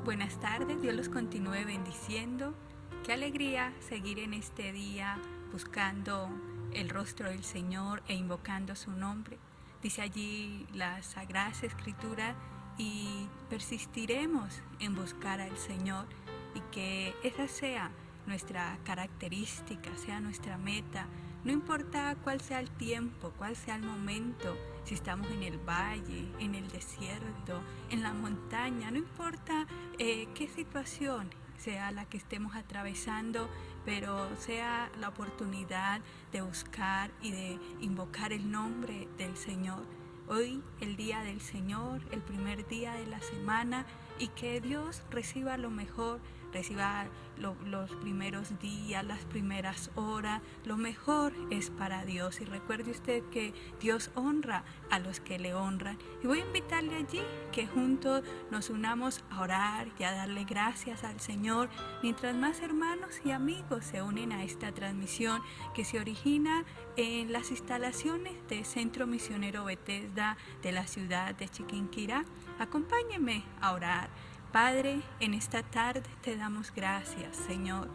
Buenas tardes, Dios los continúe bendiciendo. Qué alegría seguir en este día buscando el rostro del Señor e invocando su nombre. Dice allí las Sagradas Escrituras, y persistiremos en buscar al Señor, y que esa sea nuestra característica, sea nuestra meta. No importa cuál sea el tiempo, cuál sea el momento, si estamos en el valle, en el desierto, en la montaña, no importa qué situación sea la que estemos atravesando, pero sea la oportunidad de buscar y de invocar el nombre del Señor. Hoy, el día del Señor, el primer día de la semana, y que Dios reciba lo mejor, reciba los primeros días, las primeras horas. Lo mejor es para Dios, y recuerde usted que Dios honra a los que le honran. Y voy a invitarle allí que juntos nos unamos a orar y a darle gracias al Señor, mientras más hermanos y amigos se unen a esta transmisión que se origina en las instalaciones del Centro Misionero Bethesda de la ciudad de Chiquinquirá. Acompáñenme a orar. Padre, en esta tarde te damos gracias, Señor.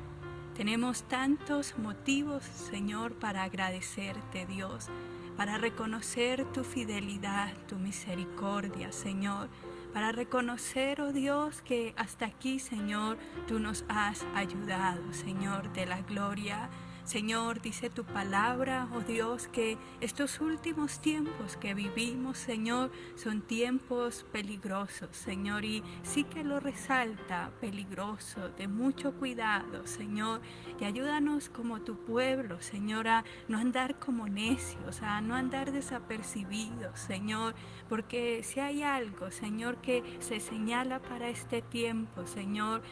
Tenemos tantos motivos, Señor, para agradecerte, Dios, para reconocer tu fidelidad, tu misericordia, Señor, para reconocer, oh Dios, que hasta aquí, Señor, tú nos has ayudado, Señor de la gloria. Señor, dice tu palabra, oh Dios, que estos últimos tiempos que vivimos, Señor, son tiempos peligrosos, Señor, y sí que lo resalta, peligroso, de mucho cuidado, Señor, y ayúdanos como tu pueblo, Señor, a no andar como necios, a no andar desapercibidos, Señor, porque si hay algo, Señor, que se señala para este tiempo, Señor,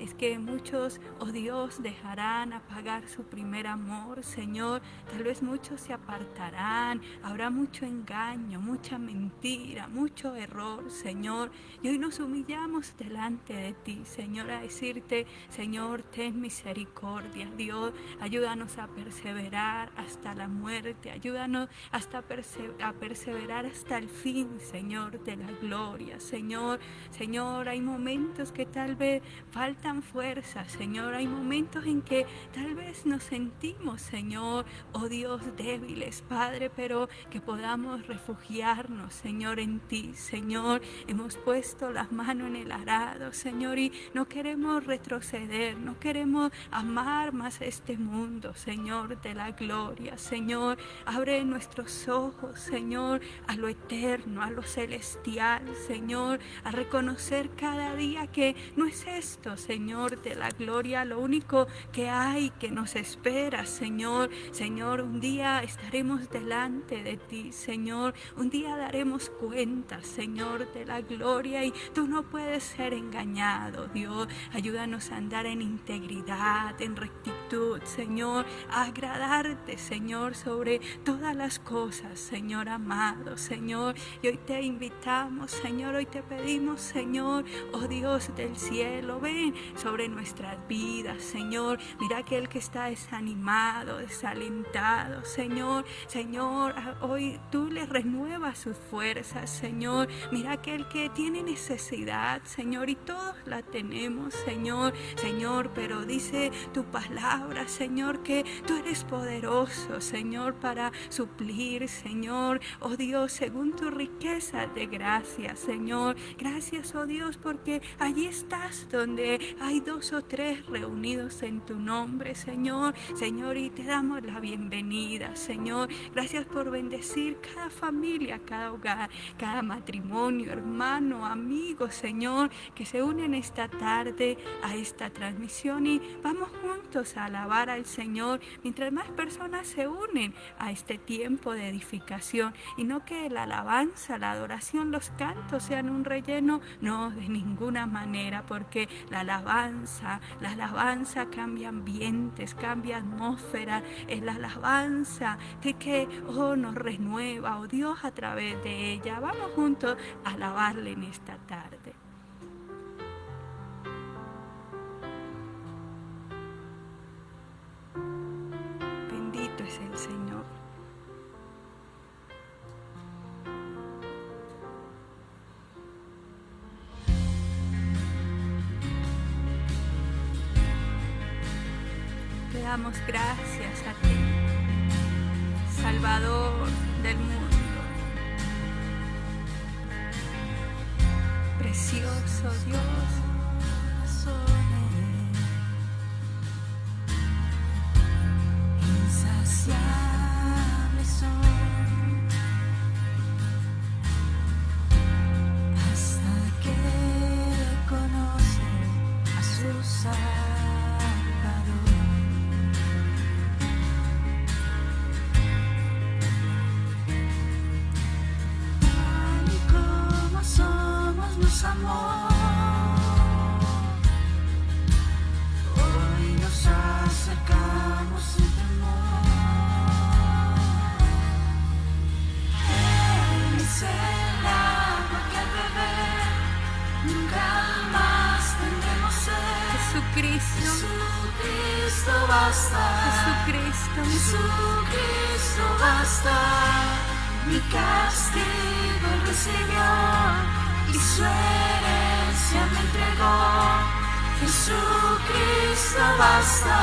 es que muchos, oh Dios, dejarán apagar su primer amor, Señor. Tal vez muchos se apartarán, habrá mucho engaño, mucha mentira, mucho error, Señor. Y hoy nos humillamos delante de ti, Señor, a decirte, Señor, ten misericordia, Dios. Ayúdanos a perseverar hasta la muerte, ayúdanos a perseverar hasta el fin, Señor, de la gloria, Señor. Señor, hay momentos que tal vez faltan fuerzas, Señor. Hay momentos en que tal vez nos sentimos, Señor, oh Dios, débiles, Padre, pero que podamos refugiarnos, Señor, en ti, Señor. Hemos puesto las manos en el arado, Señor, y no queremos retroceder, no queremos amar más este mundo, Señor, de la gloria, Señor. Abre nuestros ojos, Señor, a lo eterno, a lo celestial, Señor, a reconocer cada día que no es esto, Señor, de la gloria, lo único que hay que nos espera, Señor. Señor, un día estaremos delante de ti, Señor. Un día daremos cuenta, Señor, de la gloria, y tú no puedes ser engañado, Dios. Ayúdanos a andar en integridad, en rectitud, Señor, a agradarte, Señor, sobre todas las cosas, Señor amado, Señor. Y hoy te invitamos, Señor, hoy te pedimos, Señor, oh Dios del cielo, ven sobre nuestras vidas, Señor. Mira aquel que está desanimado, desalentado, Señor. Señor, hoy tú le renuevas sus fuerzas, Señor. Mira aquel que tiene necesidad, Señor, y todos la tenemos, Señor. Señor, pero dice tu palabra, Señor, que tú eres poderoso, Señor, para suplir, Señor, oh Dios, según tu riqueza de gracia, Señor. Gracias, oh Dios, porque allí estás donde hay 2 o 3 reunidos en tu nombre, Señor. Señor, y te damos la bienvenida, Señor. Gracias por bendecir cada familia, cada hogar, cada matrimonio, hermano, amigo, Señor, que se unen esta tarde a esta transmisión, y vamos juntos a alabar al Señor mientras más personas se unen a este tiempo de edificación. Y no que la alabanza, la adoración, los cantos sean un relleno, no, de ninguna manera, porque la alabanza cambia ambientes, cambia atmósfera. Es la alabanza que nos renueva, oh Dios, a través de ella. Vamos juntos a alabarle en esta tarde. Bendito es el Señor. damos gracias a ti, Salvador del mundo, precioso Dios. Insaciables son hasta que conocen a su Salvador. Tal y como somos nos amó. Hoy nos acercamos sin temor. Él es el agua que al beber nunca más tendremos sed. Jesucristo, Jesucristo basta. Jesucristo, Jesucristo basta. Mi castigo él recibió y su herencia me entregó. Jesucristo basta.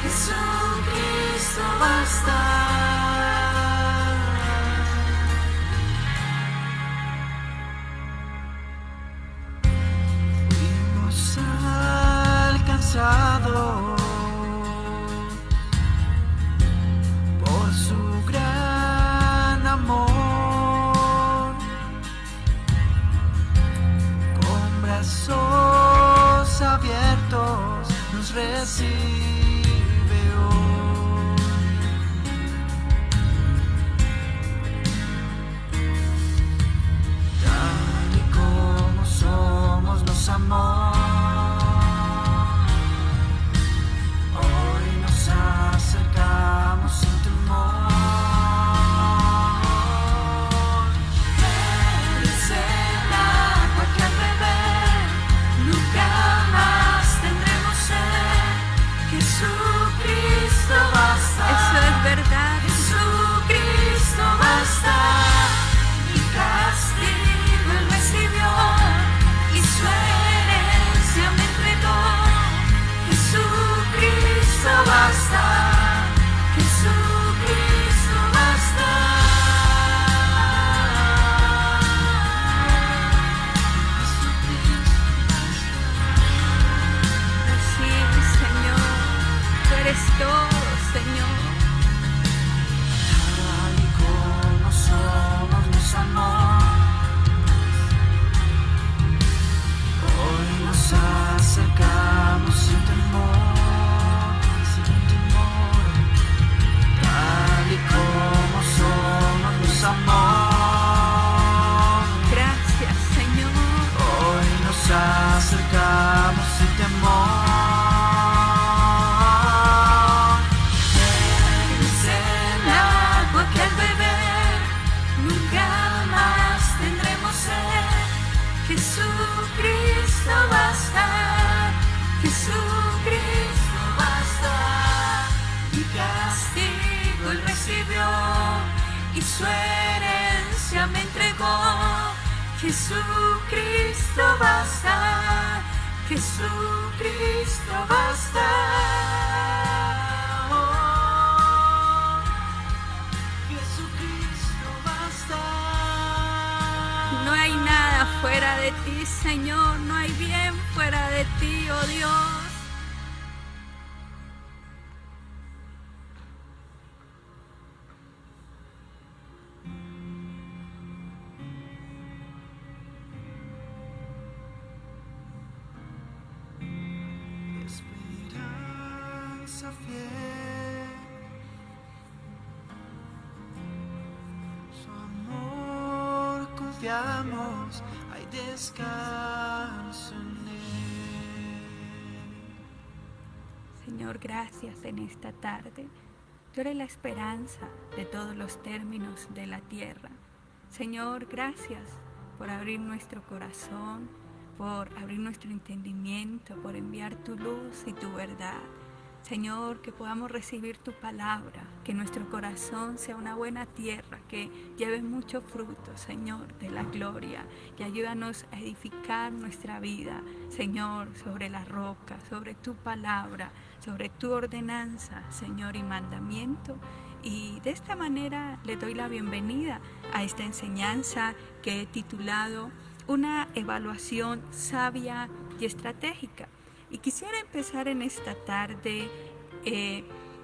Jesucristo basta. Fuimos alcanzados por su gran amor, con brazos abiertos nos recibe hoy. Tal y como somos nos amó. Hoy nos acercamos sin temor. Él es el agua que al beber nunca más tendremos sed. Jesucristo basta. eso es verdad. Jesucristo basta. Mi castigo él recibió y su herencia me entregó. Jesucristo basta. Jesucristo basta. Sí, Señor, tú eres todo, Señor. Tal y como somos nos amó. Hoy nos acercamos sin temor, sin temor. Tal y como somos nos amó. Gracias, Señor. Hoy nos acercamos sin temor. Él es el agua que al beber nunca más tendremos sed. Jesucristo basta. Jesucristo basta. Mi castigo él recibió y su herencia me entregó. Jesucristo basta. Jesucristo basta. Oh, Jesucristo basta. No hay nada fuera de ti, Señor. No hay bien fuera de ti, oh Dios. Esperanza fiel, su amor confiamos, hay descanso en él. Señor, gracias en esta tarde. Tú eres la esperanza de todos los términos de la tierra. Señor, gracias por abrir nuestro corazón, por abrir nuestro entendimiento, por enviar tu luz y tu verdad. Señor, que podamos recibir tu palabra, que nuestro corazón sea una buena tierra, que lleve mucho fruto, Señor, de la gloria, y ayúdanos a edificar nuestra vida, Señor, sobre la roca, sobre tu palabra, sobre tu ordenanza, Señor, y mandamiento. Y de esta manera le doy la bienvenida a esta enseñanza que he titulado Una evaluación sabia y estratégica. Y quisiera empezar en esta tarde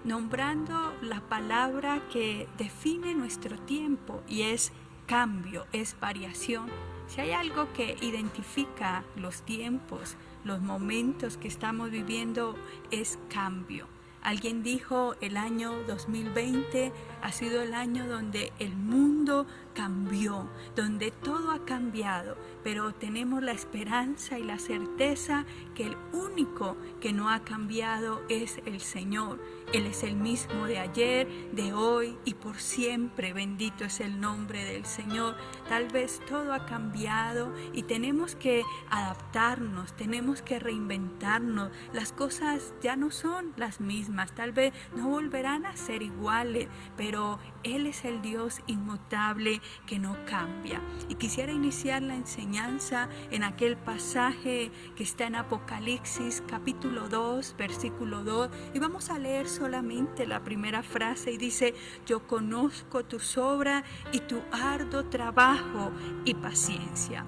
nombrando la palabra que define nuestro tiempo, y es cambio, es variación. Si hay algo que identifica los tiempos, los momentos que estamos viviendo, es cambio. Alguien dijo, el año 2020 ha sido el año donde el mundo cambió, donde todo ha cambiado, pero tenemos la esperanza y la certeza que el único que no ha cambiado es el Señor. Él es el mismo de ayer, de hoy y por siempre. Bendito es el nombre del Señor. Tal vez todo ha cambiado y tenemos que adaptarnos, tenemos que reinventarnos. Las cosas ya no son las mismas, tal vez no volverán a ser iguales, pero Él es el Dios inmutable que no cambia. Y quisiera iniciar la enseñanza en aquel pasaje que está en Apocalipsis capítulo 2, versículo 2, y vamos a leer solamente la primera frase, y dice: yo conozco tus obras y tu arduo trabajo y paciencia.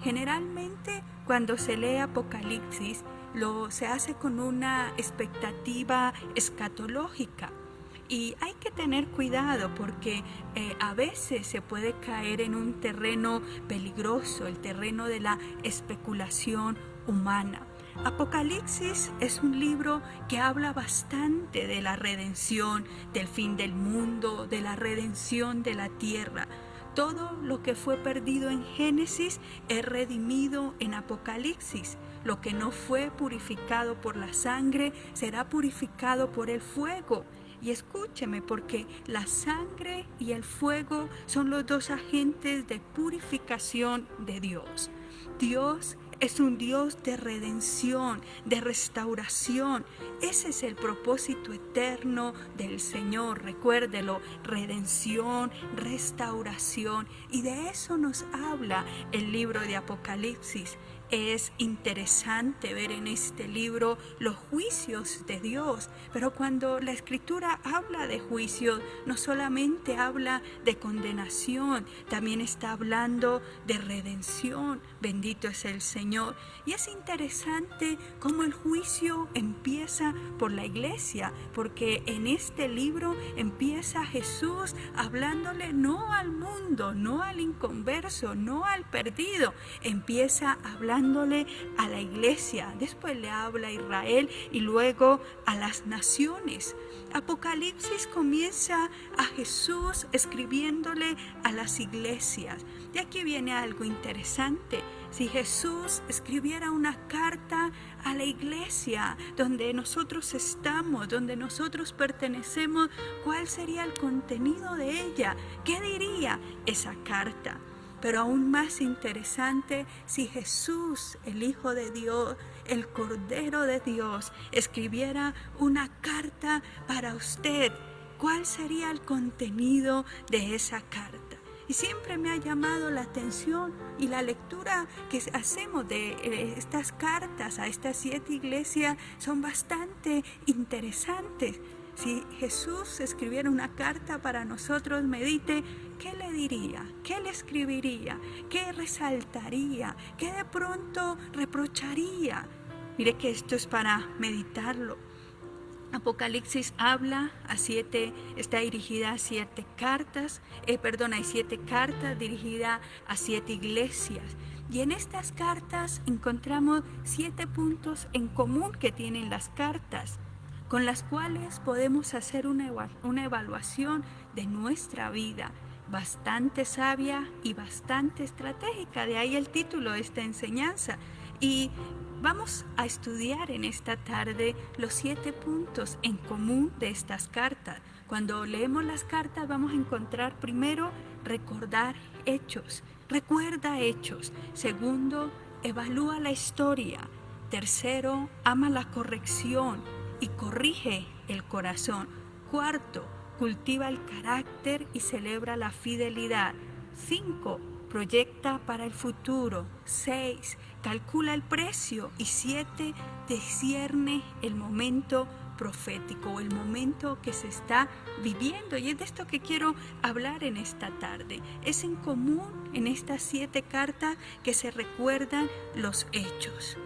Generalmente cuando se lee Apocalipsis se hace con una expectativa escatológica. Y hay que tener cuidado porque a veces se puede caer en un terreno peligroso, el terreno de la especulación humana. Apocalipsis es un libro que habla bastante de la redención, del fin del mundo, de la redención de la tierra. Todo lo que fue perdido en Génesis es redimido en Apocalipsis. Lo que no fue purificado por la sangre será purificado por el fuego. Y escúcheme, porque la sangre y el fuego son los dos agentes de purificación de Dios. Dios es un Dios de redención, de restauración. Ese es el propósito eterno del Señor. Recuérdelo, redención, restauración. Y de eso nos habla el libro de Apocalipsis. Es interesante ver en este libro los juicios de Dios, pero cuando la Escritura habla de juicios, no solamente habla de condenación, también está hablando de redención. Bendito es el Señor. Y es interesante cómo el juicio empieza por la iglesia, porque en este libro empieza Jesús hablándole no al mundo, no al inconverso, no al perdido, empieza hablando a la iglesia, después le habla a Israel y luego a las naciones. Apocalipsis comienza a Jesús escribiéndole a las iglesias. Y aquí viene algo interesante. Si Jesús escribiera una carta a la iglesia donde nosotros estamos, donde nosotros pertenecemos, ¿cuál sería el contenido de ella? ¿Qué diría esa carta? Pero aún más interesante, si Jesús, el Hijo de Dios, el Cordero de Dios, escribiera una carta para usted, ¿cuál sería el contenido de esa carta? Y siempre me ha llamado la atención, y la lectura que hacemos de estas cartas a estas 7 iglesias son bastante interesantes. Si Jesús escribiera una carta para nosotros, medite, ¿qué le diría? ¿Qué le escribiría? ¿Qué resaltaría? ¿Qué de pronto reprocharía? Mire que esto es para meditarlo. Apocalipsis habla está dirigida a 7 cartas, hay 7 cartas dirigidas a 7 iglesias. Y en estas cartas encontramos 7 puntos en común que tienen las cartas, con las cuales podemos hacer una evaluación de nuestra vida, bastante sabia y bastante estratégica. De ahí el título de esta enseñanza. Y vamos a estudiar en esta tarde los 7 puntos en común de estas cartas. Cuando leemos las cartas vamos a encontrar, primero, recordar hechos. Recuerda hechos. Segundo, evalúa la historia. Tercero, ama la corrección. y corrige el corazón. 4, cultiva el carácter y celebra la fidelidad. 5, proyecta para el futuro. 6, calcula el precio. Y 7, discierne el momento profético, el momento que se está viviendo. Y es de esto que quiero hablar en esta tarde. Es en común en estas 7 cartas que se recuerdan los hechos.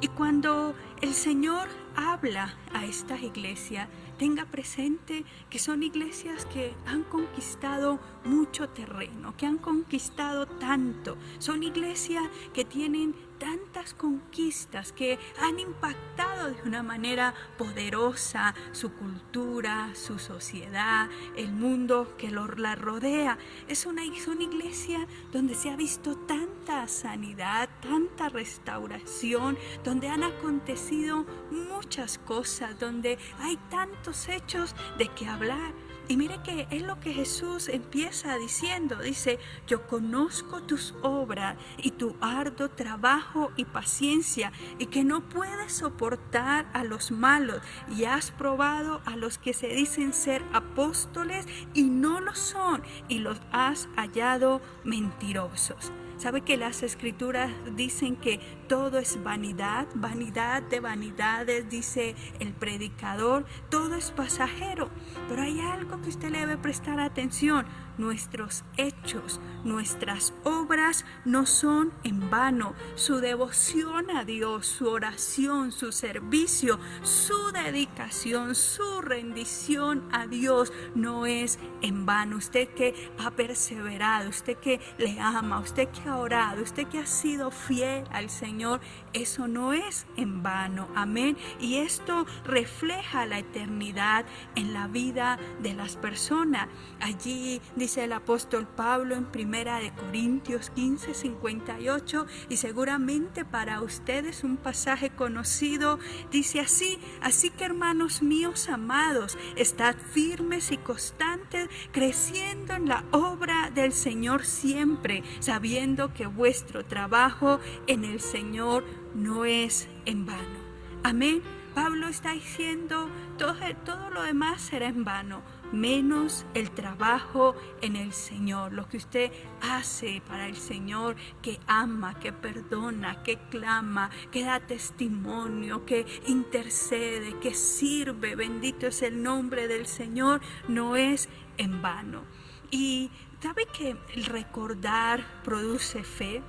Y cuando el Señor habla a estas iglesias, tenga presente que son iglesias que han conquistado mucho terreno, que han conquistado tanto. Son iglesias que tienen tantas conquistas, que han impactado de una manera poderosa su cultura, su sociedad, el mundo que la rodea. Son iglesias donde se ha visto tanta sanidad, tanta restauración, donde han acontecido muchas cosas, donde hay tantos hechos de qué hablar. Y mire que es lo que Jesús empieza diciendo. Dice: yo conozco tus obras y tu arduo trabajo y paciencia, y que no puedes soportar a los malos, y has probado a los que se dicen ser apóstoles y no lo son, y los has hallado mentirosos. ¿Sabe que las escrituras dicen que todo es vanidad? Vanidad de vanidades, dice el predicador. Todo es pasajero. Pero hay algo que usted le debe prestar atención. Nuestros hechos, nuestras obras no son en vano. Su devoción a Dios, su oración, su servicio, su dedicación, su rendición a Dios no es en vano. Usted que ha perseverado, usted que le ama, usted que ha orado, usted que ha sido fiel al Señor, eso no es en vano. Amén. Y esto refleja la eternidad en la vida de las personas. Allí dice el apóstol Pablo en 1 Corintios 15:58, y seguramente para ustedes un pasaje conocido. Dice así: así que, hermanos míos amados, estad firmes y constantes, creciendo en la obra del Señor siempre, sabiendo que vuestro trabajo en el Señor no es en vano. Amén. Pablo está diciendo: todo lo demás será en vano, menos el trabajo en el Señor, lo que usted hace para el Señor, que ama, que perdona, que clama, que da testimonio, que intercede, que sirve. Bendito es el nombre del Señor, no es en vano. Y ¿sabe que el recordar produce fe?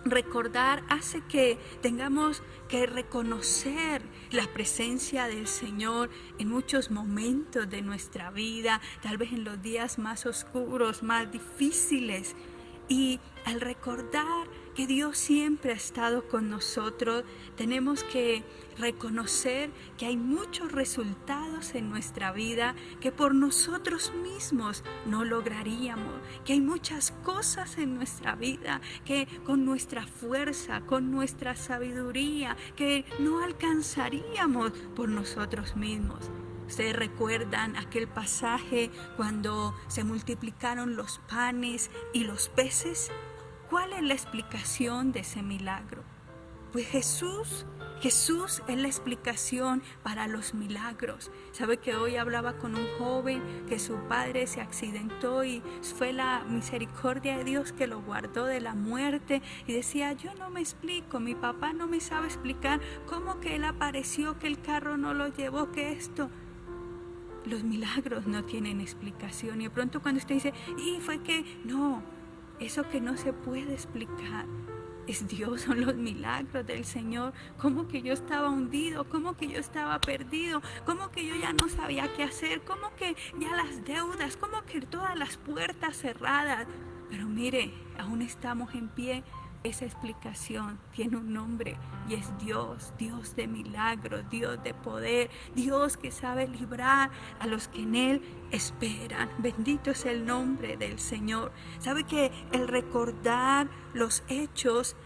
Recordar hace que tengamos que reconocer la presencia del Señor en muchos momentos de nuestra vida, tal vez en los días más oscuros, más difíciles. Y al recordar que Dios siempre ha estado con nosotros, tenemos que reconocer que hay muchos resultados en nuestra vida que por nosotros mismos no lograríamos, que hay muchas cosas en nuestra vida que con nuestra fuerza, con nuestra sabiduría, que no alcanzaríamos por nosotros mismos. ¿Ustedes recuerdan aquel pasaje cuando se multiplicaron los panes y los peces? ¿Cuál es la explicación de ese milagro? Pues Jesús es la explicación para los milagros. ¿Sabe que hoy hablaba con un joven que su padre se accidentó y fue la misericordia de Dios que lo guardó de la muerte? Y decía: yo no me explico, mi papá no me sabe explicar cómo que él apareció, que el carro no lo llevó, que esto. Los milagros no tienen explicación. Y de pronto cuando usted dice: y fue que no, eso que no se puede explicar es Dios, son los milagros del Señor. Como que yo estaba hundido, como que yo estaba perdido, como que yo ya no sabía qué hacer, como que ya las deudas, como que todas las puertas cerradas. Pero mire, aún estamos en pie. Esa explicación tiene un nombre y es Dios, Dios de milagros, Dios de poder, Dios que sabe librar a los que en Él esperan. Bendito es el nombre del Señor. ¿Sabe que el recordar los hechos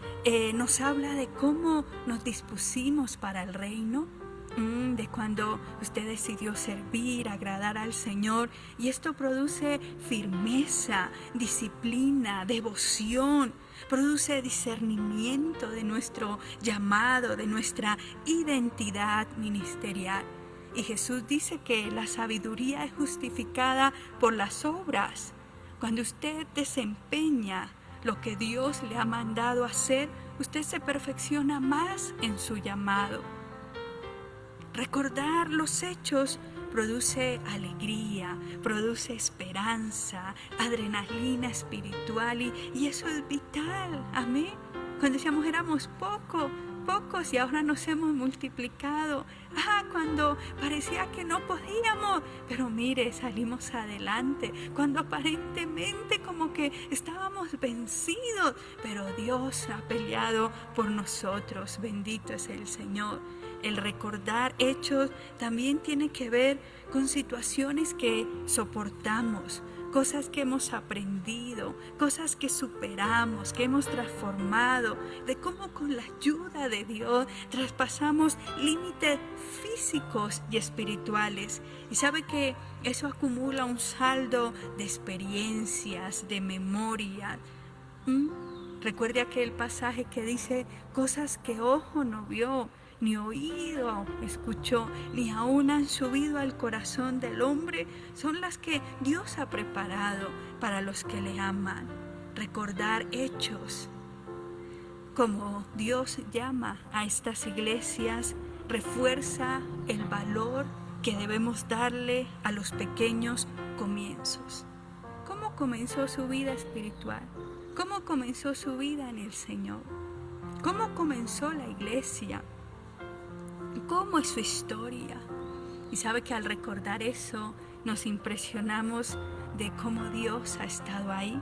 nos habla de cómo nos dispusimos para el reino? De cuando usted decidió servir, agradar al Señor, y esto produce firmeza, disciplina, devoción. produce discernimiento de nuestro llamado, de nuestra identidad ministerial. Y Jesús dice que la sabiduría es justificada por las obras. Cuando usted desempeña lo que Dios le ha mandado hacer, usted se perfecciona más en su llamado. Recordar los hechos produce alegría, produce esperanza, adrenalina espiritual y eso es vital. Amén. Cuando decíamos éramos pocos y ahora nos hemos multiplicado. Cuando parecía que no podíamos, pero mire, salimos adelante. Cuando aparentemente como que estábamos vencidos, pero Dios ha peleado por nosotros. Bendito es el Señor. El recordar hechos también tiene que ver con situaciones que soportamos, cosas que hemos aprendido, cosas que superamos, que hemos transformado, de cómo con la ayuda de Dios traspasamos límites físicos y espirituales. Y sabe que eso acumula un saldo de experiencias, de memoria. Recuerde aquel pasaje que dice cosas que ojo no vio, ni oído escuchó, ni aún han subido al corazón del hombre, son las que Dios ha preparado para los que le aman. Recordar hechos, como Dios llama a estas iglesias, refuerza el valor que debemos darle a los pequeños comienzos. ¿Cómo comenzó su vida espiritual? ¿Cómo comenzó su vida en el Señor? ¿Cómo comenzó la iglesia? ¿Cómo es su historia? Y sabe que al recordar eso nos impresionamos de cómo Dios ha estado ahí.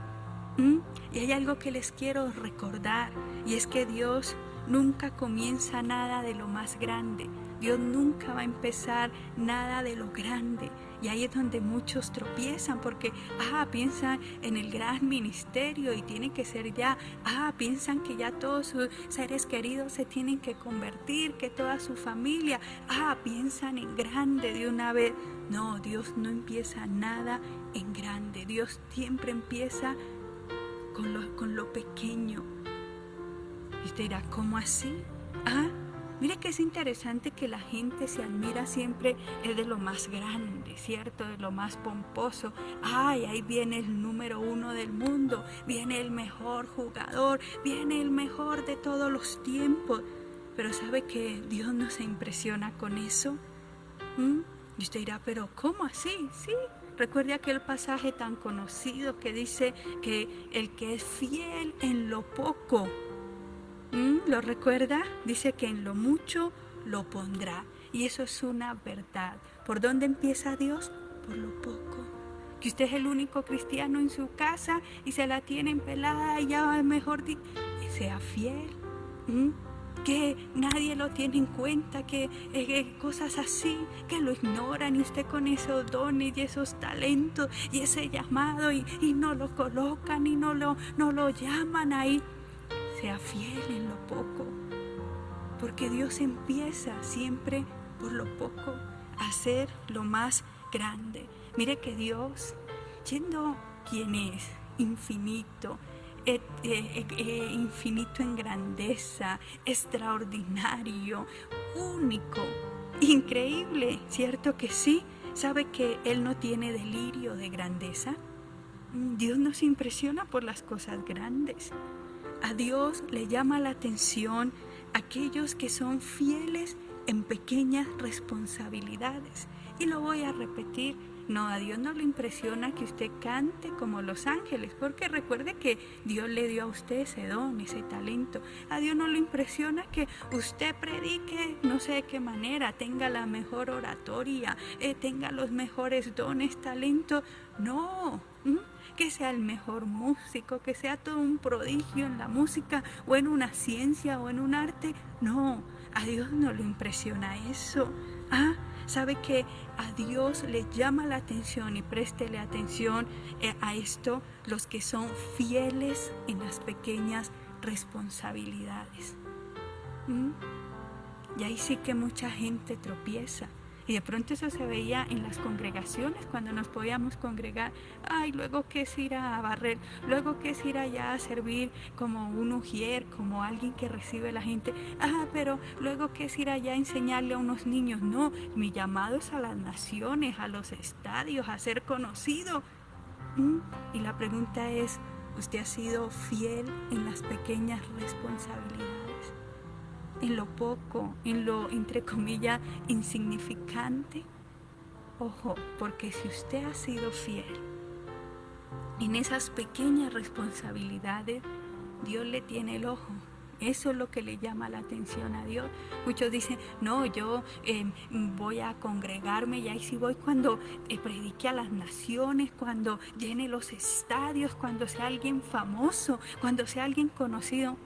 Y hay algo que les quiero recordar, y es que Dios nunca comienza nada de lo más grande. Dios nunca va a empezar nada de lo grande. Y ahí es donde muchos tropiezan porque piensan en el gran ministerio y tiene que ser ya. Piensan que ya todos sus seres queridos se tienen que convertir, que toda su familia. Piensan en grande de una vez. No, Dios no empieza nada en grande. Dios siempre empieza con lo pequeño. Y usted dirá, ¿cómo así? Mire que es interesante que la gente se admira siempre es de lo más grande, ¿cierto? De lo más pomposo. Ahí viene el número 1 del mundo, viene el mejor jugador, viene el mejor de todos los tiempos. Pero ¿sabe que Dios no se impresiona con eso? Y usted dirá, ¿pero cómo así? Sí. Recuerde aquel pasaje tan conocido que dice que el que es fiel en lo poco, ¿lo recuerda? Dice que en lo mucho lo pondrá. Y eso es una verdad. ¿Por dónde empieza Dios? Por lo poco. Que usted es el único cristiano en su casa y se la tienen pelada y ya mejor sea fiel. Que nadie lo tiene en cuenta, que cosas así, que lo ignoran y usted con esos dones y esos talentos y ese llamado y no lo colocan y no lo llaman ahí. Sea fiel en lo poco, porque Dios empieza siempre por lo poco a hacer lo más grande. Mire que Dios, siendo quien es, infinito, infinito en grandeza, extraordinario, único, increíble, ¿cierto que sí? ¿Sabe que Él no tiene delirio de grandeza? Dios nos impresiona por las cosas grandes. A Dios le llama la atención aquellos que son fieles en pequeñas responsabilidades. Y lo voy a repetir, no, a Dios no le impresiona que usted cante como los ángeles, porque recuerde que Dios le dio a usted ese don, ese talento. A Dios no le impresiona que usted predique, no sé de qué manera, tenga la mejor oratoria, tenga los mejores dones, talentos. No, que sea el mejor músico, que sea todo un prodigio en la música o en una ciencia o en un arte. No, a Dios no le impresiona eso. Sabe que a Dios le llama la atención, y préstele atención a esto, los que son fieles en las pequeñas responsabilidades. Y ahí sí que mucha gente tropieza. Y de pronto eso se veía en las congregaciones, cuando nos podíamos congregar. Ay, luego qué es ir a barrer, luego qué es ir allá a servir como un ujier, como alguien que recibe a la gente. Pero luego qué es ir allá a enseñarle a unos niños. No, mi llamado es a las naciones, a los estadios, a ser conocido. Y la pregunta es, ¿usted ha sido fiel en las pequeñas responsabilidades? En lo poco, en lo, entre comillas, insignificante. Ojo, porque si usted ha sido fiel en esas pequeñas responsabilidades, Dios le tiene el ojo. Eso es lo que le llama la atención a Dios. Muchos dicen, no, yo voy a congregarme y ahí sí voy cuando predique a las naciones, cuando llene los estadios, cuando sea alguien famoso, cuando sea alguien conocido.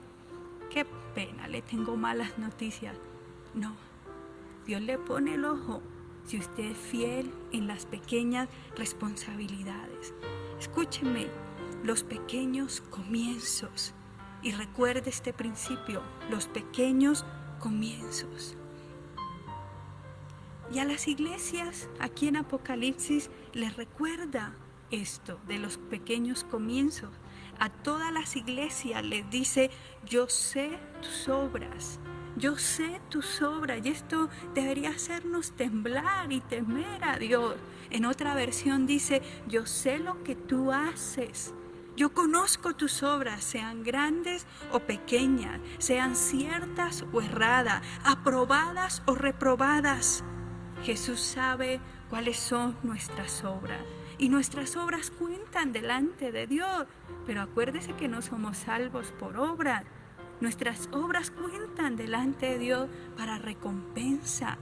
Qué pena, le tengo malas noticias. No, Dios le pone el ojo si usted es fiel en las pequeñas responsabilidades. Escúcheme, los pequeños comienzos. Y recuerde este principio, los pequeños comienzos. Y a las iglesias, aquí en Apocalipsis, les recuerda esto de los pequeños comienzos. A todas las iglesias les dice, yo sé tus obras, yo sé tus obras. Y esto debería hacernos temblar y temer a Dios. En otra versión dice, yo sé lo que tú haces. Yo conozco tus obras, sean grandes o pequeñas, sean ciertas o erradas, aprobadas o reprobadas. Jesús sabe cuáles son nuestras obras. Y nuestras obras cuentan delante de Dios. Pero acuérdese que no somos salvos por obras. Nuestras obras cuentan delante de Dios para recompensa.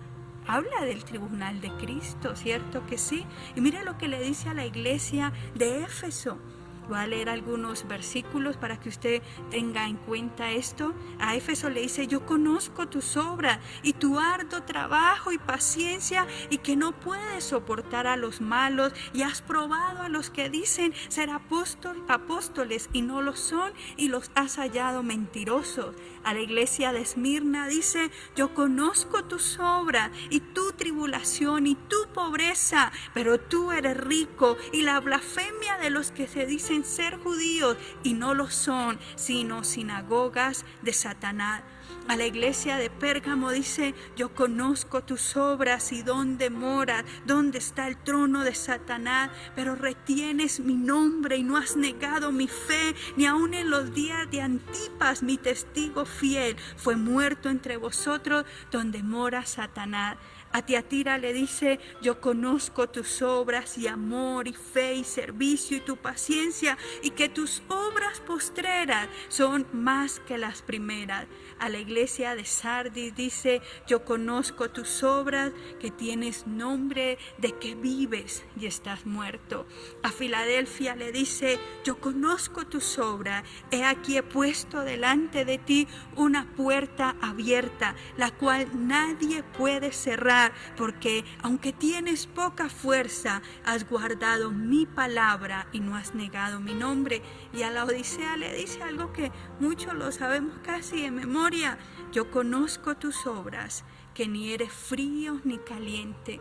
Habla del tribunal de Cristo, ¿cierto que sí? Y mira lo que le dice a la iglesia de Éfeso. Voy a leer algunos versículos para que usted tenga en cuenta esto. A Éfeso le dice, yo conozco tus obras y tu arduo trabajo y paciencia y que no puedes soportar a los malos y has probado a los que dicen ser apóstoles y no lo son y los has hallado mentirosos. A la iglesia de Esmirna dice, yo conozco tus obras y tu tribulación y tu pobreza, pero tú eres rico y la blasfemia de los que se dicen ser judíos y no lo son, sino sinagogas de Satanás. A la iglesia de Pérgamo dice, yo conozco tus obras y dónde moras, dónde está el trono de Satanás, pero retienes mi nombre y no has negado mi fe, ni aun en los días de Antipas, mi testigo fiel, fue muerto entre vosotros donde mora Satanás. A Tiatira le dice, yo conozco tus obras y amor y fe y servicio y tu paciencia y que tus obras postreras son más que las primeras. A la iglesia de Sardis dice, yo conozco tus obras, que tienes nombre de que vives y estás muerto. A Filadelfia le dice, yo conozco tus obras, he aquí he puesto delante de ti una puerta abierta, la cual nadie puede cerrar, porque aunque tienes poca fuerza, has guardado mi palabra y no has negado mi nombre. Y a la Odisea le dice algo que muchos lo sabemos casi de memoria, yo conozco tus obras, que ni eres frío ni caliente.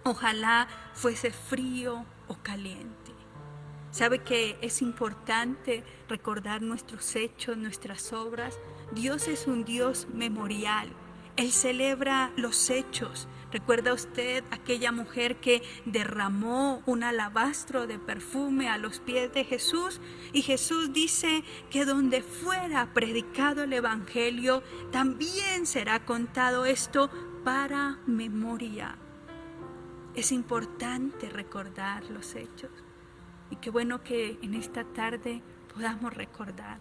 Ojalá fuese frío o caliente. ¿Sabe que es importante recordar nuestros hechos, nuestras obras? Dios es un Dios memorial. Él celebra los hechos. ¿Recuerda usted aquella mujer que derramó un alabastro de perfume a los pies de Jesús? Y Jesús dice que donde fuera predicado el evangelio, también será contado esto para memoria. Es importante recordar los hechos. Y qué bueno que en esta tarde podamos recordar.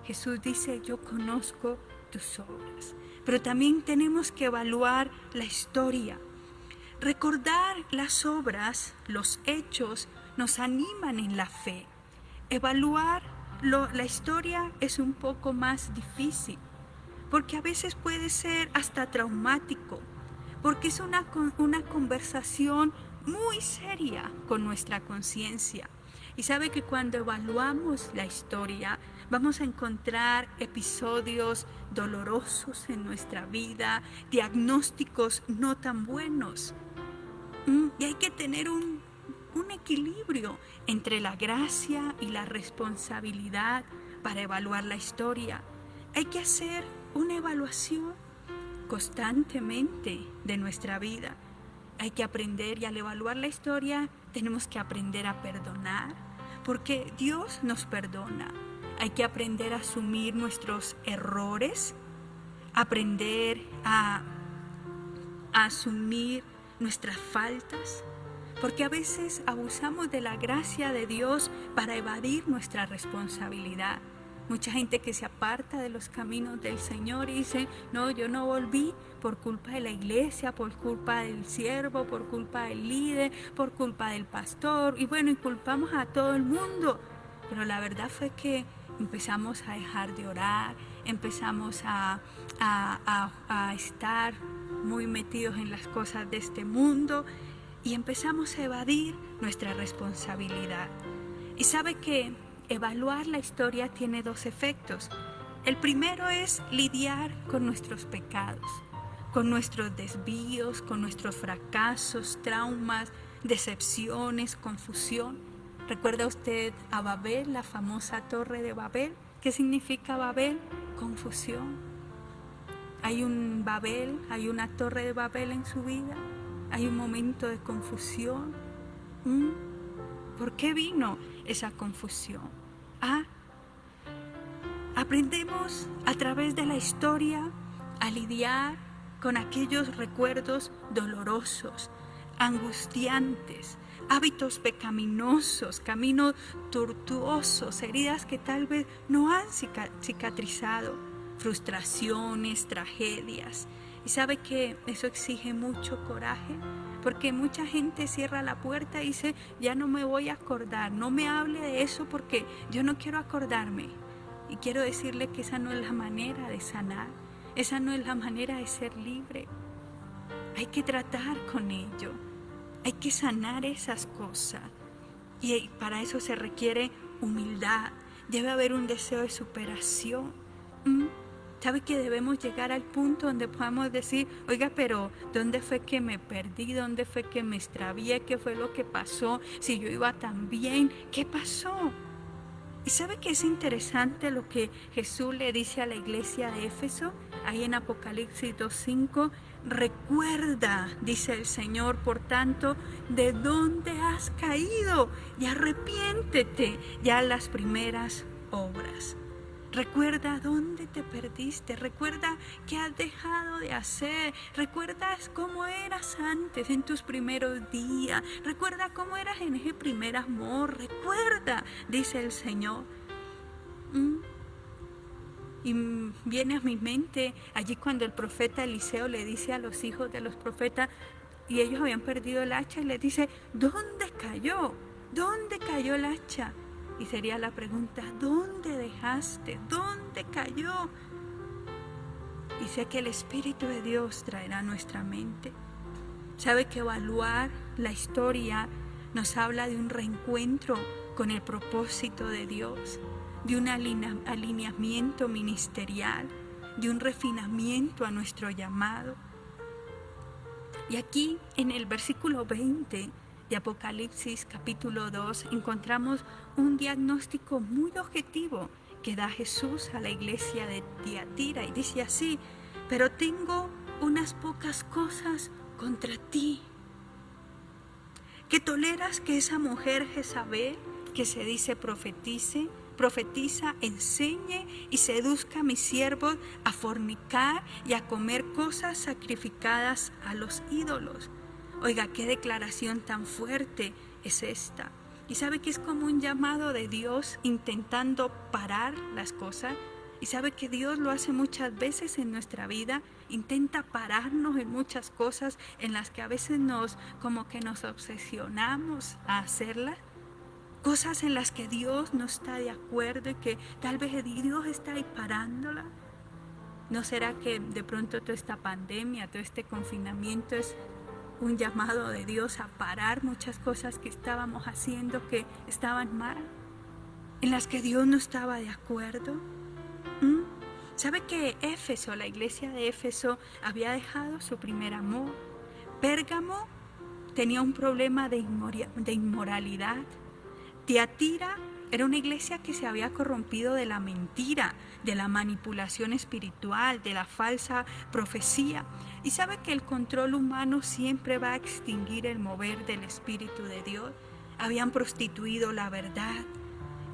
Jesús dice, yo conozco tus obras. Pero también tenemos que evaluar la historia. Recordar las obras, los hechos, nos animan en la fe. Evaluar la historia es un poco más difícil, porque a veces puede ser hasta traumático, porque es una conversación muy seria con nuestra conciencia. Y sabe que cuando evaluamos la historia, Vamos a encontrar episodios dolorosos en nuestra vida, diagnósticos no tan buenos. Y hay que tener un equilibrio entre la gracia y la responsabilidad para evaluar la historia. Hay que hacer una evaluación constantemente de nuestra vida. Hay que aprender, y al evaluar la historia tenemos que aprender a perdonar, porque Dios nos perdona. Hay que aprender a asumir nuestros errores, aprender a asumir nuestras faltas, porque a veces abusamos de la gracia de Dios para evadir nuestra responsabilidad. Mucha gente que se aparta de los caminos del Señor y dice, no, yo no volví por culpa de la iglesia, por culpa del siervo, por culpa del líder, por culpa del pastor. Y bueno, y culpamos a todo el mundo. Pero la verdad fue que empezamos a dejar de orar, empezamos a estar muy metidos en las cosas de este mundo y empezamos a evadir nuestra responsabilidad. Y sabe que evaluar la historia tiene dos efectos. El primero es lidiar con nuestros pecados, con nuestros desvíos, con nuestros fracasos, traumas, decepciones, confusión. ¿Recuerda usted a Babel, la famosa torre de Babel? ¿Qué significa Babel? Confusión. Hay un Babel, hay una torre de Babel en su vida. Hay un momento de confusión. ¿Por qué vino esa confusión? Aprendemos a través de la historia a lidiar con aquellos recuerdos dolorosos, angustiantes, hábitos pecaminosos, caminos tortuosos, heridas que tal vez no han cicatrizado, frustraciones, tragedias. Y sabe que eso exige mucho coraje, porque mucha gente cierra la puerta y dice, ya no me voy a acordar, no me hable de eso porque yo no quiero acordarme. Y quiero decirle que esa no es la manera de sanar, esa no es la manera de ser libre. Hay que tratar con ello, hay que sanar esas cosas. Y para eso se requiere humildad, debe haber un deseo de superación. ¿Sabe que debemos llegar al punto donde podamos decir, oiga, pero ¿dónde fue que me perdí? ¿Dónde fue que me extravié? ¿Qué fue lo que pasó? Si yo iba tan bien, ¿qué pasó? Y ¿sabe que es interesante lo que Jesús le dice a la iglesia de Éfeso? Ahí en Apocalipsis 2:5, recuerda, dice el Señor, por tanto, de dónde has caído y arrepiéntete ya las primeras obras. Recuerda dónde te perdiste, recuerda qué has dejado de hacer, recuerda cómo eras antes en tus primeros días, recuerda cómo eras en ese primer amor, recuerda, dice el Señor. Y viene a mi mente allí cuando el profeta Eliseo le dice a los hijos de los profetas, y ellos habían perdido el hacha, y les dice, ¿dónde cayó? ¿Dónde cayó el hacha? Y sería la pregunta, ¿dónde dejaste? ¿Dónde cayó? Y sé que el Espíritu de Dios traerá a nuestra mente. Sabe que evaluar la historia nos habla de un reencuentro con el propósito de Dios, de un alineamiento ministerial, de un refinamiento a nuestro llamado. Y aquí en el versículo 20 de Apocalipsis capítulo 2 encontramos un diagnóstico muy objetivo que da Jesús a la iglesia de Tiatira y dice así, pero tengo unas pocas cosas contra ti, que toleras que esa mujer Jezabel, que se dice profetiza, enseñe y seduzca a mis siervos a fornicar y a comer cosas sacrificadas a los ídolos. Oiga, qué declaración tan fuerte es esta. Y sabe que es como un llamado de Dios intentando parar las cosas. Y sabe que Dios lo hace muchas veces en nuestra vida. Intenta pararnos en muchas cosas en las que a veces nos obsesionamos a hacerlas. Cosas en las que Dios no está de acuerdo y que tal vez Dios está ahí parándola. ¿No será que de pronto toda esta pandemia, todo este confinamiento es un llamado de Dios a parar muchas cosas que estábamos haciendo que estaban mal? en las que Dios no estaba de acuerdo. ¿Sabe que Éfeso, la iglesia de Éfeso, había dejado su primer amor? Pérgamo tenía un problema de inmoralidad. Tiatira era una iglesia que se había corrompido de la mentira, de la manipulación espiritual, de la falsa profecía. Y sabe que el control humano siempre va a extinguir el mover del Espíritu de Dios. Habían prostituido la verdad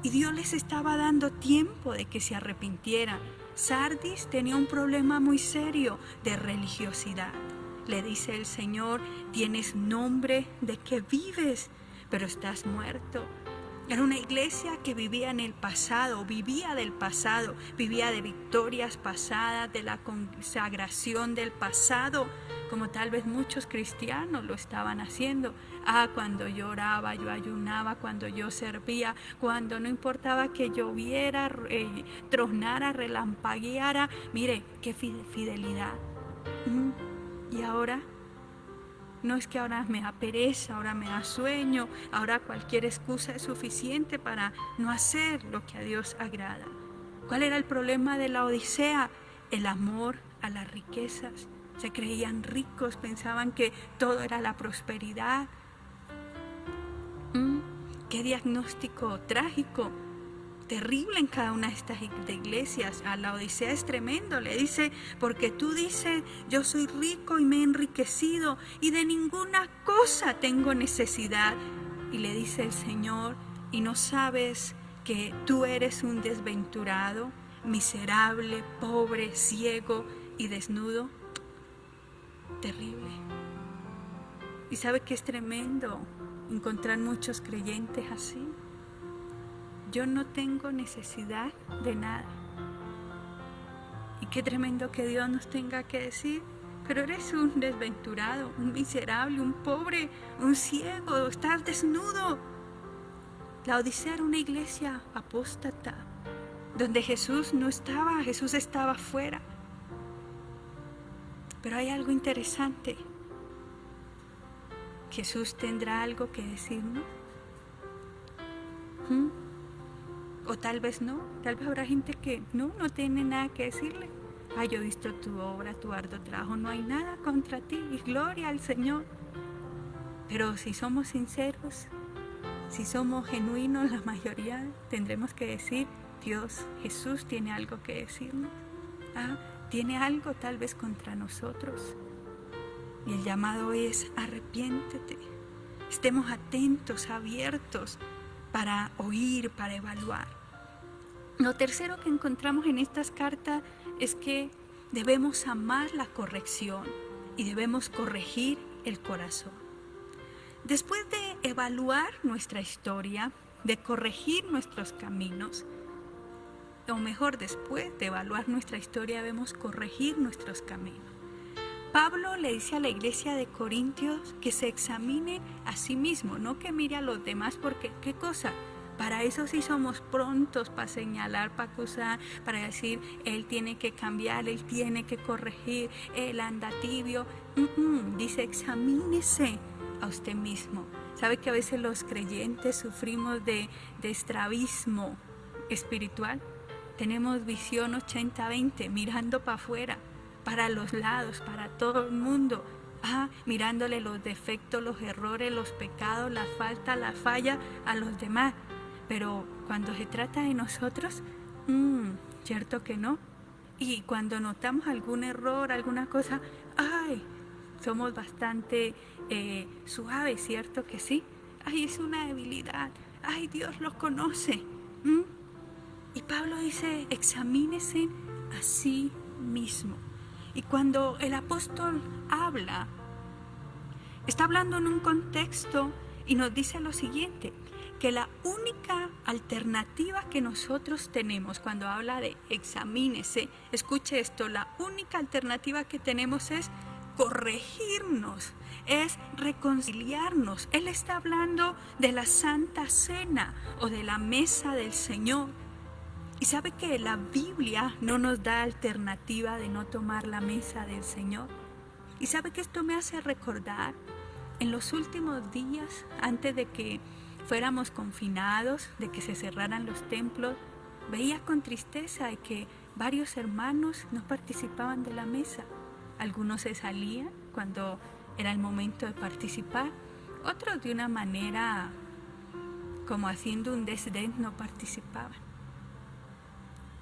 y Dios les estaba dando tiempo de que se arrepintieran. Sardis tenía un problema muy serio de religiosidad. Le dice el Señor: tienes nombre de que vives, pero estás muerto. Era una iglesia que vivía en el pasado, vivía del pasado, vivía de victorias pasadas, de la consagración del pasado, como tal vez muchos cristianos lo estaban haciendo. Cuando yo oraba, yo ayunaba, cuando yo servía, cuando no importaba que lloviera, tronara, relampagueara. Mire, qué fidelidad. Y ahora, no es que ahora me da pereza, ahora me da sueño, ahora cualquier excusa es suficiente para no hacer lo que a Dios agrada. ¿Cuál era el problema de la Odisea? El amor a las riquezas. Se creían ricos, pensaban que todo era la prosperidad. Qué diagnóstico trágico, terrible en cada una de estas iglesias. A la Odisea es tremendo, le dice: porque tú dices, yo soy rico y me he enriquecido y de ninguna cosa tengo necesidad. Y le dice el Señor: y no sabes que tú eres un desventurado, miserable, pobre, ciego y desnudo. Terrible. Y sabe que es tremendo encontrar muchos creyentes así. Yo no tengo necesidad de nada. Y qué tremendo que Dios nos tenga que decir: pero eres un desventurado, un miserable, un pobre, un ciego, estás desnudo. La Odisea era una iglesia apóstata, donde Jesús no estaba, Jesús estaba fuera. Pero hay algo interesante. ¿Jesús tendrá algo que decirnos? O tal vez no, tal vez habrá gente que no tiene nada que decirle. Yo he visto tu obra, tu arduo trabajo, no hay nada contra ti, y gloria al Señor. Pero si somos sinceros, si somos genuinos, la mayoría tendremos que decir: Dios, Jesús tiene algo que decirnos. Tiene algo tal vez contra nosotros. Y el llamado es: arrepiéntete. Estemos atentos, abiertos para oír, para evaluar. Lo tercero que encontramos en estas cartas es que debemos amar la corrección y debemos corregir el corazón. Después de evaluar nuestra historia, de corregir nuestros caminos, o mejor, después de evaluar nuestra historia, debemos corregir nuestros caminos. Pablo le dice a la iglesia de Corintios que se examine a sí mismo, no que mire a los demás, porque ¿qué cosa? Para eso sí somos prontos, para señalar, para acusar, para decir: él tiene que cambiar, él tiene que corregir, él anda tibio. Dice: examínese a usted mismo. ¿Sabe que a veces los creyentes sufrimos de estrabismo espiritual? Tenemos visión 80-20, mirando para afuera, para los lados, para todo el mundo, mirándole los defectos, los errores, los pecados, las faltas, las fallas a los demás. Pero cuando se trata de nosotros, cierto que no. Y cuando notamos algún error, alguna cosa, somos bastante suaves, cierto que sí. Es una debilidad. Dios los conoce. Y Pablo dice: examínese a sí mismo. Y cuando el apóstol habla, está hablando en un contexto y nos dice lo siguiente: que la única alternativa que nosotros tenemos cuando habla de examínese, escuche esto, la única alternativa que tenemos es corregirnos, es reconciliarnos. Él está hablando de la Santa Cena o de la mesa del Señor. Y sabe que la Biblia no nos da alternativa de no tomar la mesa del Señor. Y sabe que esto me hace recordar en los últimos días, antes de que fuéramos confinados, de que se cerraran los templos, veía con tristeza de que varios hermanos no participaban de la mesa. Algunos se salían cuando era el momento de participar, otros de una manera como haciendo un desdén no participaban.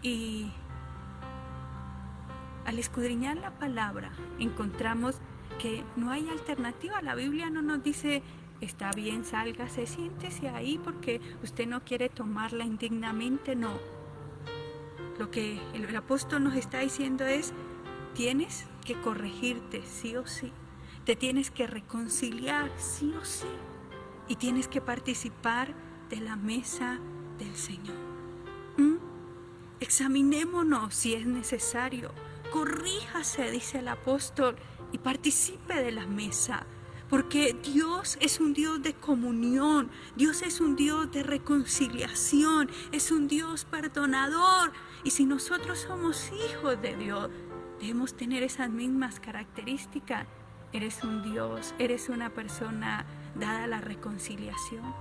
Y al escudriñar la palabra encontramos que no hay alternativa. La Biblia no nos dice: está bien, sálgase, siéntese ahí porque usted no quiere tomarla indignamente. No. Lo que el apóstol nos está diciendo es: tienes que corregirte sí o sí, te tienes que reconciliar sí o sí, y tienes que participar de la mesa del Señor. Examinémonos si es necesario, corríjase, dice el apóstol, y participe de la mesa, porque Dios es un Dios de comunión, Dios es un Dios de reconciliación, es un Dios perdonador. Y si nosotros somos hijos de Dios, debemos tener esas mismas características. Eres un Dios, eres una persona dada a la reconciliación.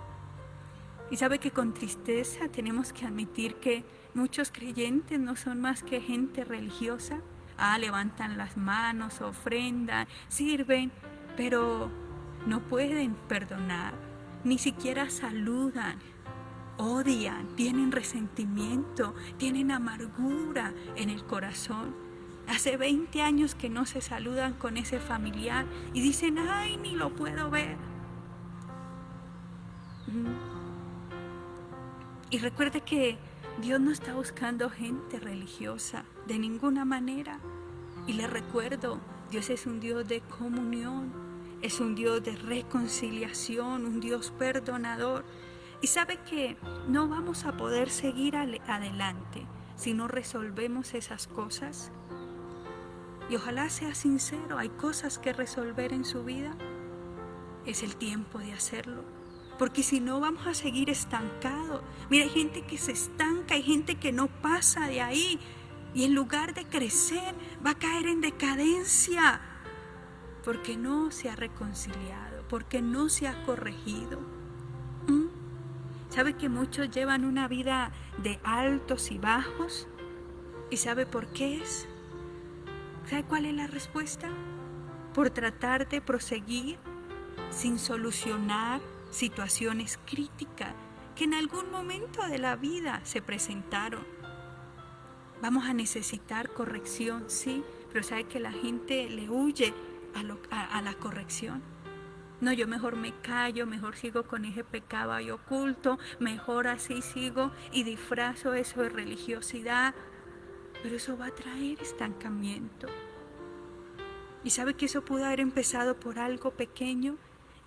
Y sabe que con tristeza tenemos que admitir que muchos creyentes no son más que gente religiosa. Levantan las manos, ofrendan, sirven, pero no pueden perdonar, ni siquiera saludan, odian, tienen resentimiento, tienen amargura en el corazón. Hace 20 años que no se saludan con ese familiar y dicen: ay, ni lo puedo ver. Y recuerde que Dios no está buscando gente religiosa de ninguna manera. Y le recuerdo, Dios es un Dios de comunión, es un Dios de reconciliación, un Dios perdonador. Y sabe que no vamos a poder seguir adelante si no resolvemos esas cosas. Y ojalá sea sincero, hay cosas que resolver en su vida. Es el tiempo de hacerlo. Porque si no, vamos a seguir estancados. Mira, hay gente que se estanca, hay gente que no pasa de ahí. Y en lugar de crecer, va a caer en decadencia. Porque no se ha reconciliado, porque no se ha corregido. ¿Sabe que muchos llevan una vida de altos y bajos? ¿Y sabe por qué es? ¿Sabe cuál es la respuesta? Por tratar de proseguir sin solucionar situaciones críticas que en algún momento de la vida se presentaron. Vamos a necesitar corrección, sí, pero sabe que la gente le huye a la corrección. No, yo mejor me callo, mejor sigo con ese pecado ahí oculto, mejor así sigo y disfrazo eso de religiosidad, pero eso va a traer estancamiento. Y sabe que eso pudo haber empezado por algo pequeño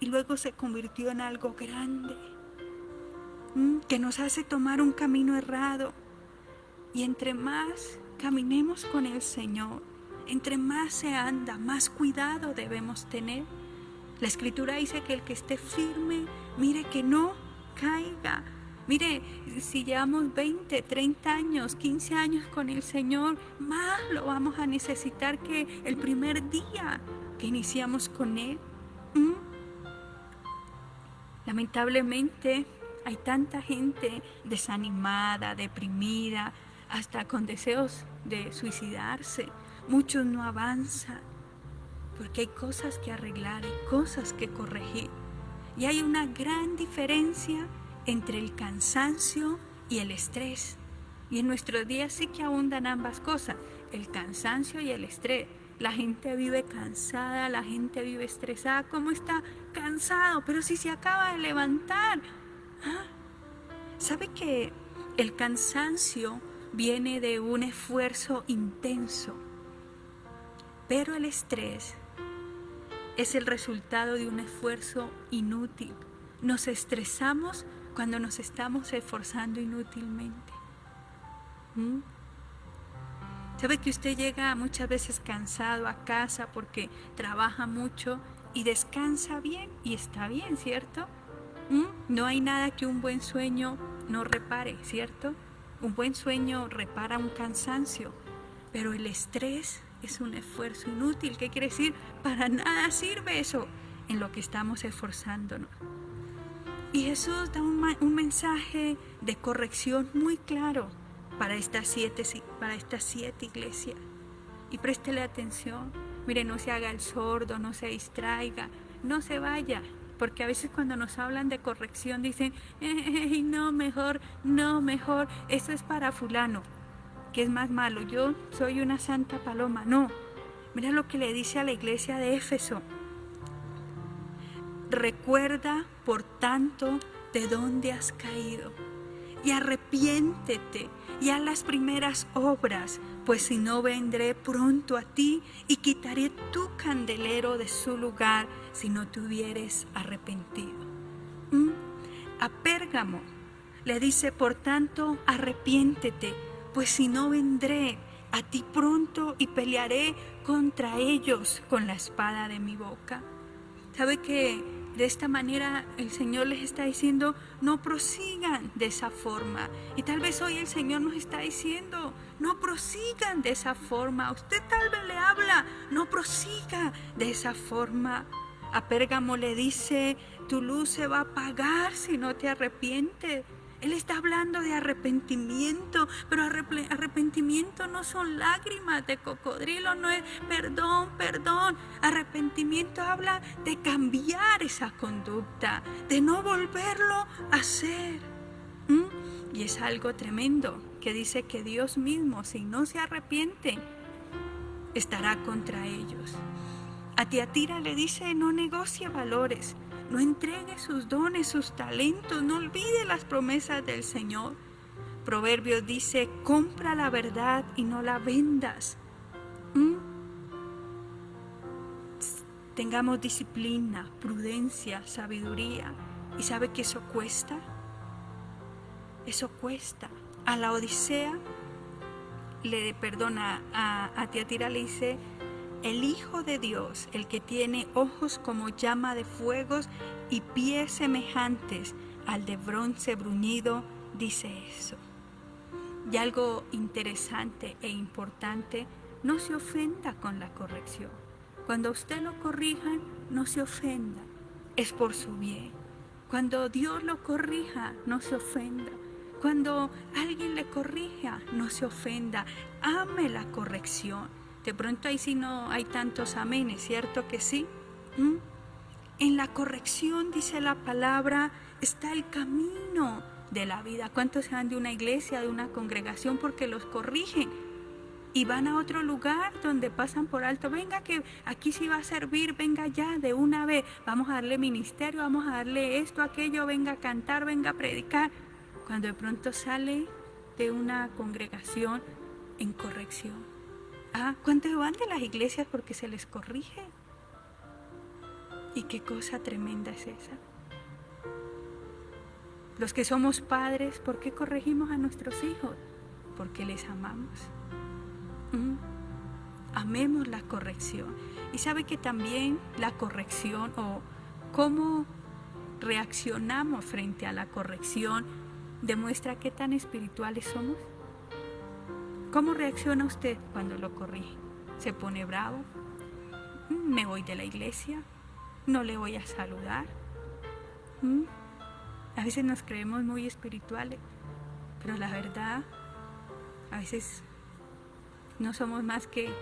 y luego se convirtió en algo grande, que nos hace tomar un camino errado. Y entre más caminemos con el Señor, entre más se anda, más cuidado debemos tener. La Escritura dice que el que esté firme, mire que no caiga. Mire, si llevamos 20, 30 años, 15 años con el Señor, más lo vamos a necesitar que el primer día que iniciamos con Él. Lamentablemente hay tanta gente desanimada, deprimida, hasta con deseos de suicidarse. Muchos no avanzan porque hay cosas que arreglar, hay cosas que corregir. Y hay una gran diferencia entre el cansancio y el estrés. Y en nuestros días sí que abundan ambas cosas, el cansancio y el estrés. La gente vive cansada, la gente vive estresada. ¿Cómo está cansado? Pero si se acaba de levantar. ¿Sabe que el cansancio viene de un esfuerzo intenso? Pero el estrés es el resultado de un esfuerzo inútil. Nos estresamos cuando nos estamos esforzando inútilmente. ¿Sabe que usted llega muchas veces cansado a casa porque trabaja mucho y descansa bien? Y está bien, ¿cierto? No hay nada que un buen sueño no repare, ¿cierto? Un buen sueño repara un cansancio, pero el estrés es un esfuerzo inútil. ¿Qué quiere decir? Para nada sirve eso en lo que estamos esforzándonos. Y Jesús da un mensaje de corrección muy claro para estas 7 iglesias. Y préstele atención. Mire, no se haga el sordo, no se distraiga, no se vaya. Porque a veces cuando nos hablan de corrección dicen, no, mejor, eso es para fulano, que es más malo. Yo soy una santa paloma. No, mira lo que le dice a la iglesia de Éfeso. Recuerda, por tanto, de dónde has caído, y arrepiéntete, y haz las primeras obras, pues si no vendré pronto a ti, y quitaré tu candelero de su lugar, si no te hubieres arrepentido. A Pérgamo le dice, por tanto, arrepiéntete, pues si no vendré a ti pronto, y pelearé contra ellos con la espada de mi boca. ¿Sabe que de esta manera el Señor les está diciendo, no prosigan de esa forma? Y tal vez hoy el Señor nos está diciendo, no prosigan de esa forma. Usted tal vez le habla, no prosiga de esa forma. A Pérgamo le dice, tu luz se va a apagar si no te arrepientes. Él está hablando de arrepentimiento, pero arrepentimiento no son lágrimas de cocodrilo, no es perdón. Arrepentimiento habla de cambiar esa conducta, de no volverlo a hacer. Y es algo tremendo, que dice que Dios mismo, si no se arrepienten, estará contra ellos. A Tiatira le dice, no negocie valores. No entregue sus dones, sus talentos, no olvide las promesas del Señor. Proverbios dice, compra la verdad y no la vendas. Tengamos disciplina, prudencia, sabiduría. ¿Y sabe que eso cuesta? Eso cuesta. A la Odisea, a Tiatira le dice, el Hijo de Dios, el que tiene ojos como llama de fuegos y pies semejantes al de bronce bruñido, dice eso. Y algo interesante e importante, no se ofenda con la corrección. Cuando usted lo corrijan, no se ofenda, es por su bien. Cuando Dios lo corrija, no se ofenda. Cuando alguien le corrija, no se ofenda. Ame la corrección. De pronto ahí sí no hay tantos amenes, ¿cierto que sí? En la corrección, dice la palabra, está el camino de la vida. ¿Cuántos se van de una iglesia, de una congregación porque los corrigen? Y van a otro lugar donde pasan por alto. Venga que aquí sí va a servir, venga ya de una vez. Vamos a darle ministerio, vamos a darle esto, aquello, venga a cantar, venga a predicar. Cuando de pronto sale de una congregación en corrección. ¿Cuántos van de las iglesias porque se les corrige? ¿Y qué cosa tremenda es esa? Los que somos padres, ¿por qué corregimos a nuestros hijos? Porque les amamos. Amemos la corrección. Y sabe que también la corrección o cómo reaccionamos frente a la corrección demuestra qué tan espirituales somos. ¿Cómo reacciona usted cuando lo corrige? ¿Se pone bravo? ¿Me voy de la iglesia? ¿No le voy a saludar? A veces nos creemos muy espirituales, pero la verdad, a veces no somos más que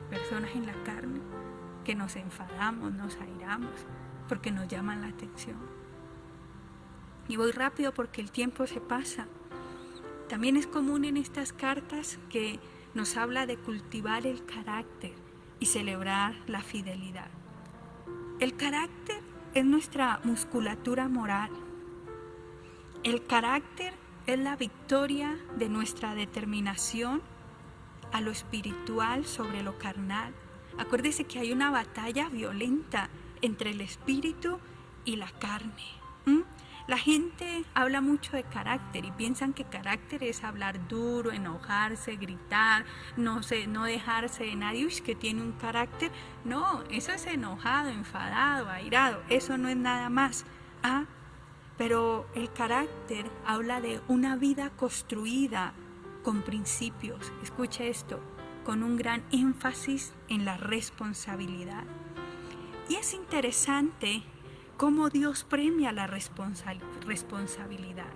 personas en la carne, que nos enfadamos, nos airamos, porque nos llaman la atención. Y voy rápido porque el tiempo se pasa. También es común en estas cartas que nos habla de cultivar el carácter y celebrar la fidelidad. El carácter es nuestra musculatura moral. El carácter es la victoria de nuestra determinación a lo espiritual sobre lo carnal. Acuérdese que hay una batalla violenta entre el espíritu y la carne. La gente habla mucho de carácter y piensan que carácter es hablar duro, enojarse, gritar, no dejarse de nadie. Uy, que tiene un carácter. No, eso es enojado, enfadado, airado. Eso no es nada más. Pero el carácter habla de una vida construida con principios. Escuche esto, con un gran énfasis en la responsabilidad. Y es interesante cómo Dios premia la responsabilidad.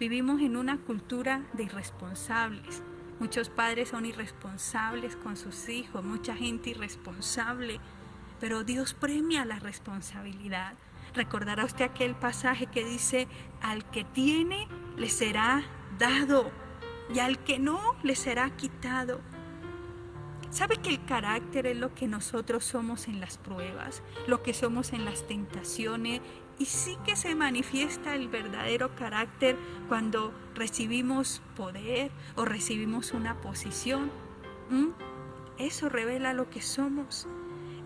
Vivimos en una cultura de irresponsables. Muchos padres son irresponsables con sus hijos, mucha gente irresponsable, pero Dios premia la responsabilidad. Recordará usted aquel pasaje que dice, al que tiene le será dado y al que no le será quitado. ¿Sabe que el carácter es lo que nosotros somos en las pruebas, lo que somos en las tentaciones? Y sí que se manifiesta el verdadero carácter cuando recibimos poder o recibimos una posición. Eso revela lo que somos.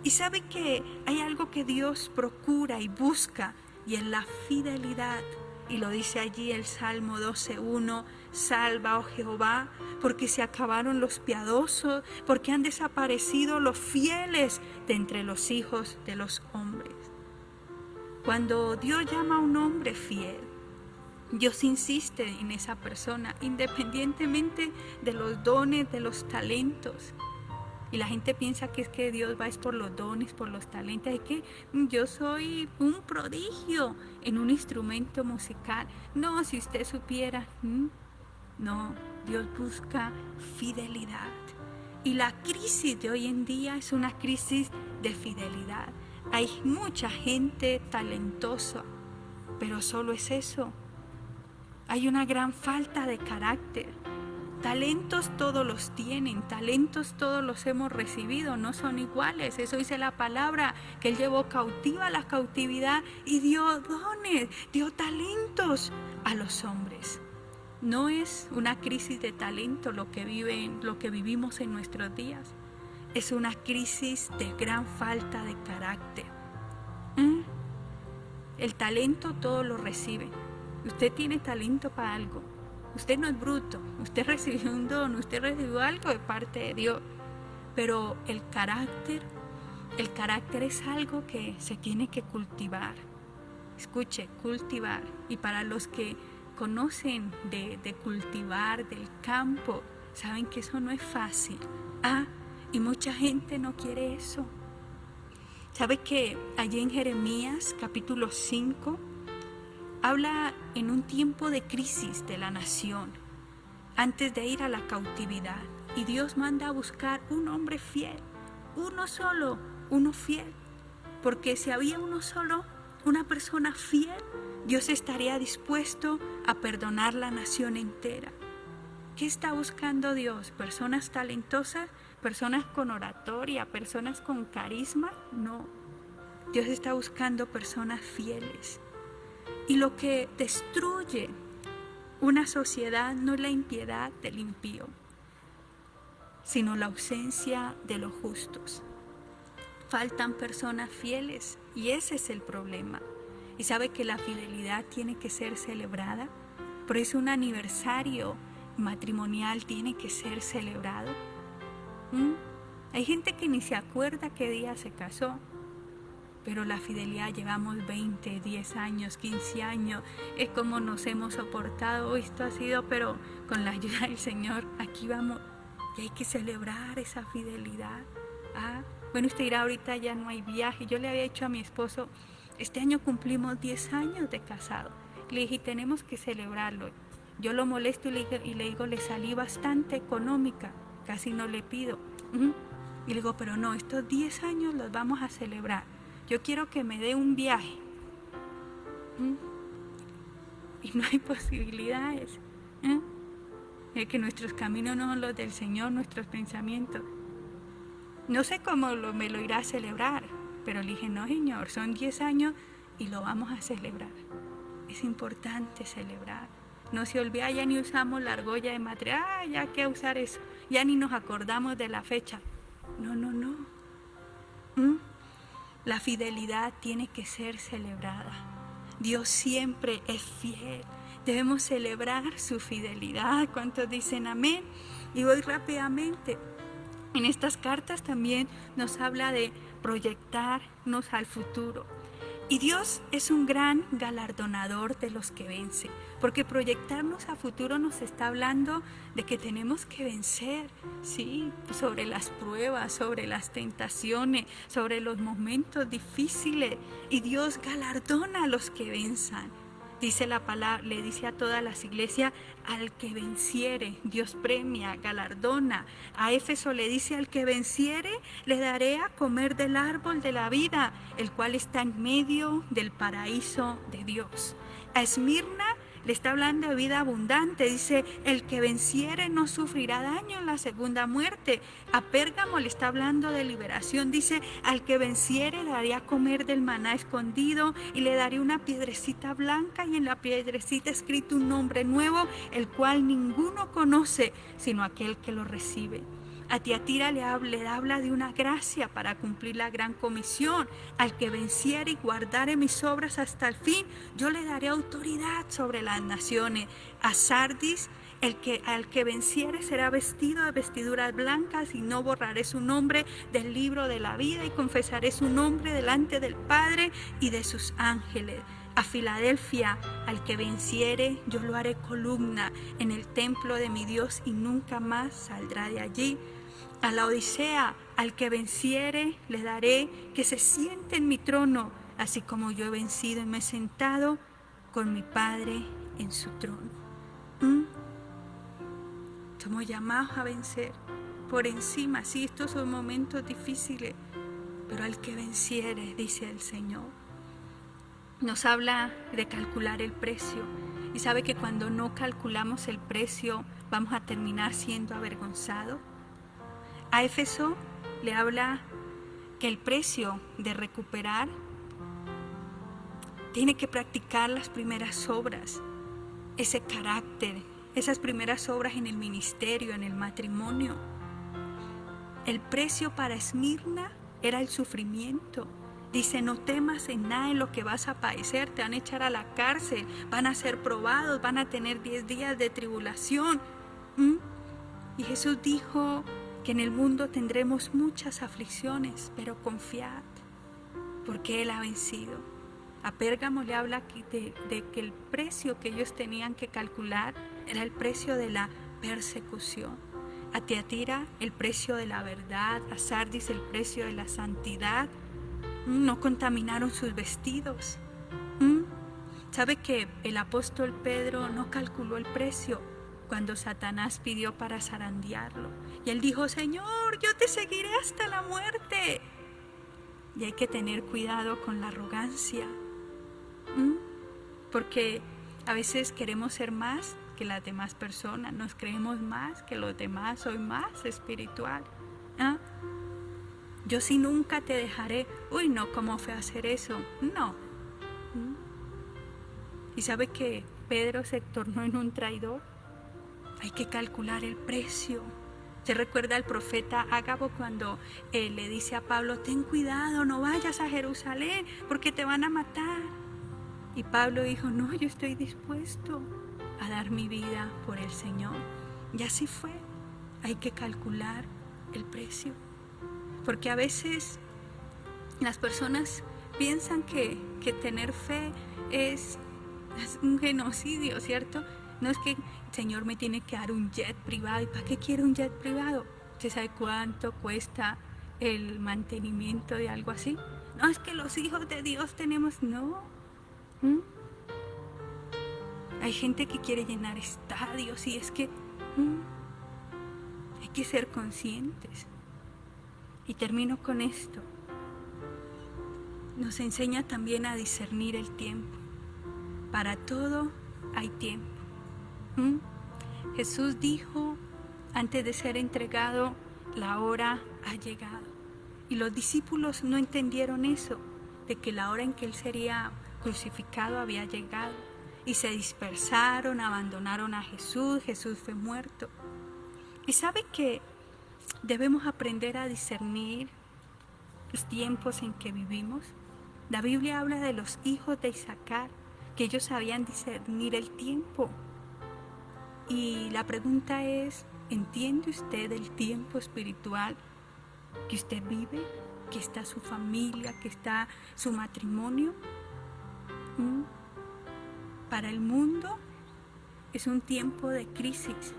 Y sabe que hay algo que Dios procura y busca, y es la fidelidad. Y lo dice allí el Salmo 12:1, salva, oh Jehová, porque se acabaron los piadosos, porque han desaparecido los fieles de entre los hijos de los hombres. Cuando Dios llama a un hombre fiel, Dios insiste en esa persona, independientemente de los dones, de los talentos. Y la gente piensa que es que Dios va es por los dones, por los talentos. Es que yo soy un prodigio en un instrumento musical. No, si usted supiera. No, Dios busca fidelidad. Y la crisis de hoy en día es una crisis de fidelidad. Hay mucha gente talentosa, pero solo es eso. Hay una gran falta de carácter. Talentos todos los tienen, talentos todos los hemos recibido, no son iguales. Eso dice la palabra, que Él llevó cautiva la cautividad y dio dones, dio talentos a los hombres. No es una crisis de talento lo que vivimos en nuestros días. Es una crisis de gran falta de carácter. El talento todo lo recibe. Usted tiene talento para algo. Usted no es bruto, usted recibió un don, usted recibió algo de parte de Dios. Pero el carácter es algo que se tiene que cultivar. Escuche, cultivar. Y para los que conocen de cultivar, del campo, saben que eso no es fácil. Y mucha gente no quiere eso. ¿Sabe que allí en Jeremías capítulo 5 habla en un tiempo de crisis de la nación, antes de ir a la cautividad? Y Dios manda a buscar un hombre fiel, uno solo, uno fiel. Porque si había uno solo, una persona fiel, Dios estaría dispuesto a perdonar la nación entera. ¿Qué está buscando Dios? ¿Personas talentosas? ¿Personas con oratoria? ¿Personas con carisma? No. Dios está buscando personas fieles. Y lo que destruye una sociedad no es la impiedad del impío, sino la ausencia de los justos. Faltan personas fieles y ese es el problema. Y sabe que la fidelidad tiene que ser celebrada. Por eso un aniversario matrimonial tiene que ser celebrado. Hay gente que ni se acuerda qué día se casó. Pero la fidelidad, llevamos 20, 10 años, 15 años, es como nos hemos soportado. Esto ha sido, pero con la ayuda del Señor, aquí vamos. Y hay que celebrar esa fidelidad. Bueno, usted dirá, ahorita ya no hay viaje. Yo le había dicho a mi esposo, este año cumplimos 10 años de casado. Le dije, tenemos que celebrarlo. Yo lo molesto y le digo, le salí bastante económica, casi no le pido. Y le digo, pero no, estos 10 años los vamos a celebrar. Yo quiero que me dé un viaje. Y no hay posibilidades. Es que nuestros caminos no son los del Señor, nuestros pensamientos. No sé cómo me lo irá a celebrar, pero le dije, no, Señor, son 10 años y lo vamos a celebrar. Es importante celebrar. No se olvida, ya ni usamos la argolla de madre. Ya que usar eso. Ya ni nos acordamos de la fecha. No. La fidelidad tiene que ser celebrada. Dios siempre es fiel. Debemos celebrar su fidelidad. ¿Cuántos dicen amén? Y voy rápidamente. En estas cartas también nos habla de proyectarnos al futuro. Y Dios es un gran galardonador de los que vencen, porque proyectarnos a futuro nos está hablando de que tenemos que vencer, sí, sobre las pruebas, sobre las tentaciones, sobre los momentos difíciles. Y Dios galardona a los que venzan. Dice la palabra, le dice a todas las iglesias, al que venciere, Dios premia, galardona. A Éfeso le dice, al que venciere, le daré a comer del árbol de la vida, el cual está en medio del paraíso de Dios. A Esmirna le está hablando de vida abundante, dice, el que venciere no sufrirá daño en la segunda muerte. A Pérgamo le está hablando de liberación, dice, al que venciere le daré a comer del maná escondido y le daré una piedrecita blanca y en la piedrecita escrito un nombre nuevo, el cual ninguno conoce, sino aquel que lo recibe. A Tiatira le habla de una gracia para cumplir la gran comisión. Al que venciere y guardare mis obras hasta el fin, yo le daré autoridad sobre las naciones. A Sardis, al que venciere será vestido de vestiduras blancas y no borraré su nombre del libro de la vida y confesaré su nombre delante del Padre y de sus ángeles. A Filadelfia, al que venciere, yo lo haré columna en el templo de mi Dios y nunca más saldrá de allí. A la Odisea, al que venciere, le daré que se siente en mi trono, así como yo he vencido y me he sentado con mi Padre en su trono. Somos llamados a vencer por encima. Sí, estos son momentos difíciles, pero al que venciere, dice el Señor. Nos habla de calcular el precio y sabe que cuando no calculamos el precio vamos a terminar siendo avergonzados. A Éfeso le habla que el precio de recuperar tiene que practicar las primeras obras, ese carácter, esas primeras obras en el ministerio, en el matrimonio. El precio para Esmirna era el sufrimiento. Dice, no temas en nada en lo que vas a padecer, te van a echar a la cárcel, van a ser probados, van a tener 10 días de tribulación. Y Jesús dijo que en el mundo tendremos muchas aflicciones, pero confiad, porque Él ha vencido. A Pérgamo le habla de que el precio que ellos tenían que calcular era el precio de la persecución. A Tiatira el precio de la verdad, a Sardis el precio de la santidad. No contaminaron sus vestidos. ¿Sabe que el apóstol Pedro no calculó el precio cuando Satanás pidió para zarandearlo? Y él dijo, Señor, yo te seguiré hasta la muerte. Y hay que tener cuidado con la arrogancia, porque a veces queremos ser más que las demás personas, nos creemos más que los demás, soy más espiritual. Yo sí nunca te dejaré. Uy, no, ¿cómo fue hacer eso? No. ¿Y sabe que Pedro se tornó en un traidor? Hay que calcular el precio. ¿Se recuerda al profeta Ágabo cuando le dice a Pablo, ten cuidado, no vayas a Jerusalén porque te van a matar? Y Pablo dijo, no, yo estoy dispuesto a dar mi vida por el Señor. Y así fue. Hay que calcular el precio. Porque a veces las personas piensan que tener fe es un genocidio, ¿cierto? No es que el Señor me tiene que dar un jet privado. ¿Y para qué quiere un jet privado? ¿Usted sabe cuánto cuesta el mantenimiento de algo así? No, es que los hijos de Dios tenemos... No. Hay gente que quiere llenar estadios y es que hay que ser conscientes. Y termino con esto. Nos enseña también a discernir el tiempo. Para todo hay tiempo. Jesús dijo, antes de ser entregado, la hora ha llegado. Y los discípulos no entendieron eso, de que la hora en que Él sería crucificado había llegado. Y se dispersaron, abandonaron a Jesús, Jesús fue muerto. Y sabe que debemos aprender a discernir los tiempos en que vivimos. La Biblia habla de los hijos de Isaacar, que ellos sabían discernir el tiempo. Y la pregunta es, ¿entiende usted el tiempo espiritual que usted vive? que está su familia, que está su matrimonio. Para el mundo es un tiempo de crisis,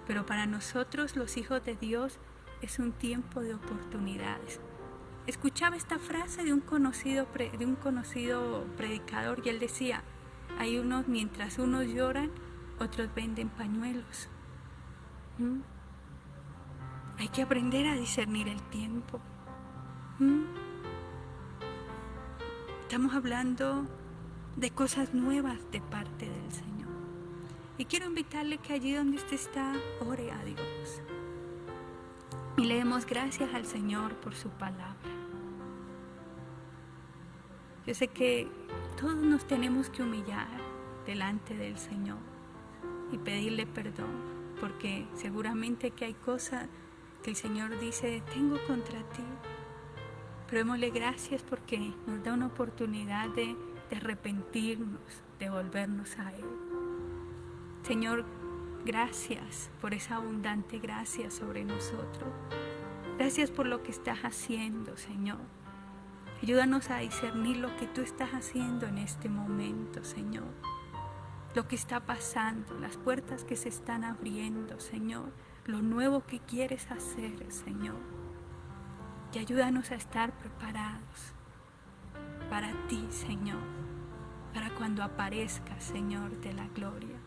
pero para nosotros los hijos de Dios es un tiempo de oportunidades. Escuchaba esta frase de un conocido predicador y él decía, mientras unos lloran, otros venden pañuelos. Hay que aprender a discernir el tiempo. Estamos hablando de cosas nuevas de parte del Señor. Y quiero invitarle que allí donde usted está, ore a Dios. Y le demos gracias al Señor por su palabra. Yo sé que todos nos tenemos que humillar delante del Señor y pedirle perdón, porque seguramente que hay cosas que el Señor dice, tengo contra ti. Pero démosle gracias porque nos da una oportunidad de arrepentirnos, de volvernos a Él. Señor, gracias por esa abundante gracia sobre nosotros. Gracias por lo que estás haciendo, Señor. Ayúdanos a discernir lo que tú estás haciendo en este momento, Señor. Lo que está pasando, las puertas que se están abriendo, Señor. Lo nuevo que quieres hacer, Señor. Y ayúdanos a estar preparados para ti, Señor. Para cuando aparezca, Señor, de la gloria.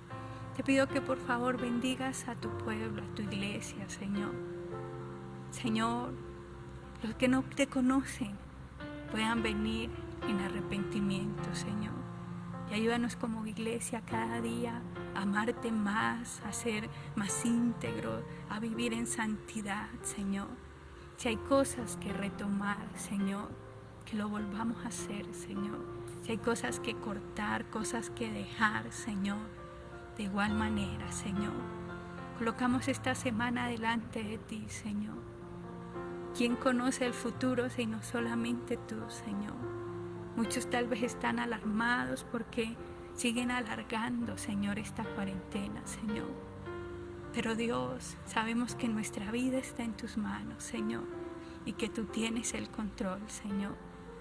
Te pido que por favor bendigas a tu pueblo, a tu iglesia, Señor. Señor, los que no te conocen puedan venir en arrepentimiento, Señor. Y ayúdanos como iglesia cada día a amarte más, a ser más íntegros, a vivir en santidad, Señor. Si hay cosas que retomar, Señor, que lo volvamos a hacer, Señor. Si hay cosas que cortar, cosas que dejar, Señor, de igual manera, Señor. Colocamos esta semana delante de ti, Señor. ¿Quién conoce el futuro sino solamente tú, Señor? Muchos tal vez están alarmados porque siguen alargando, Señor, esta cuarentena, Señor. Pero Dios, sabemos que nuestra vida está en tus manos, Señor, y que tú tienes el control, Señor.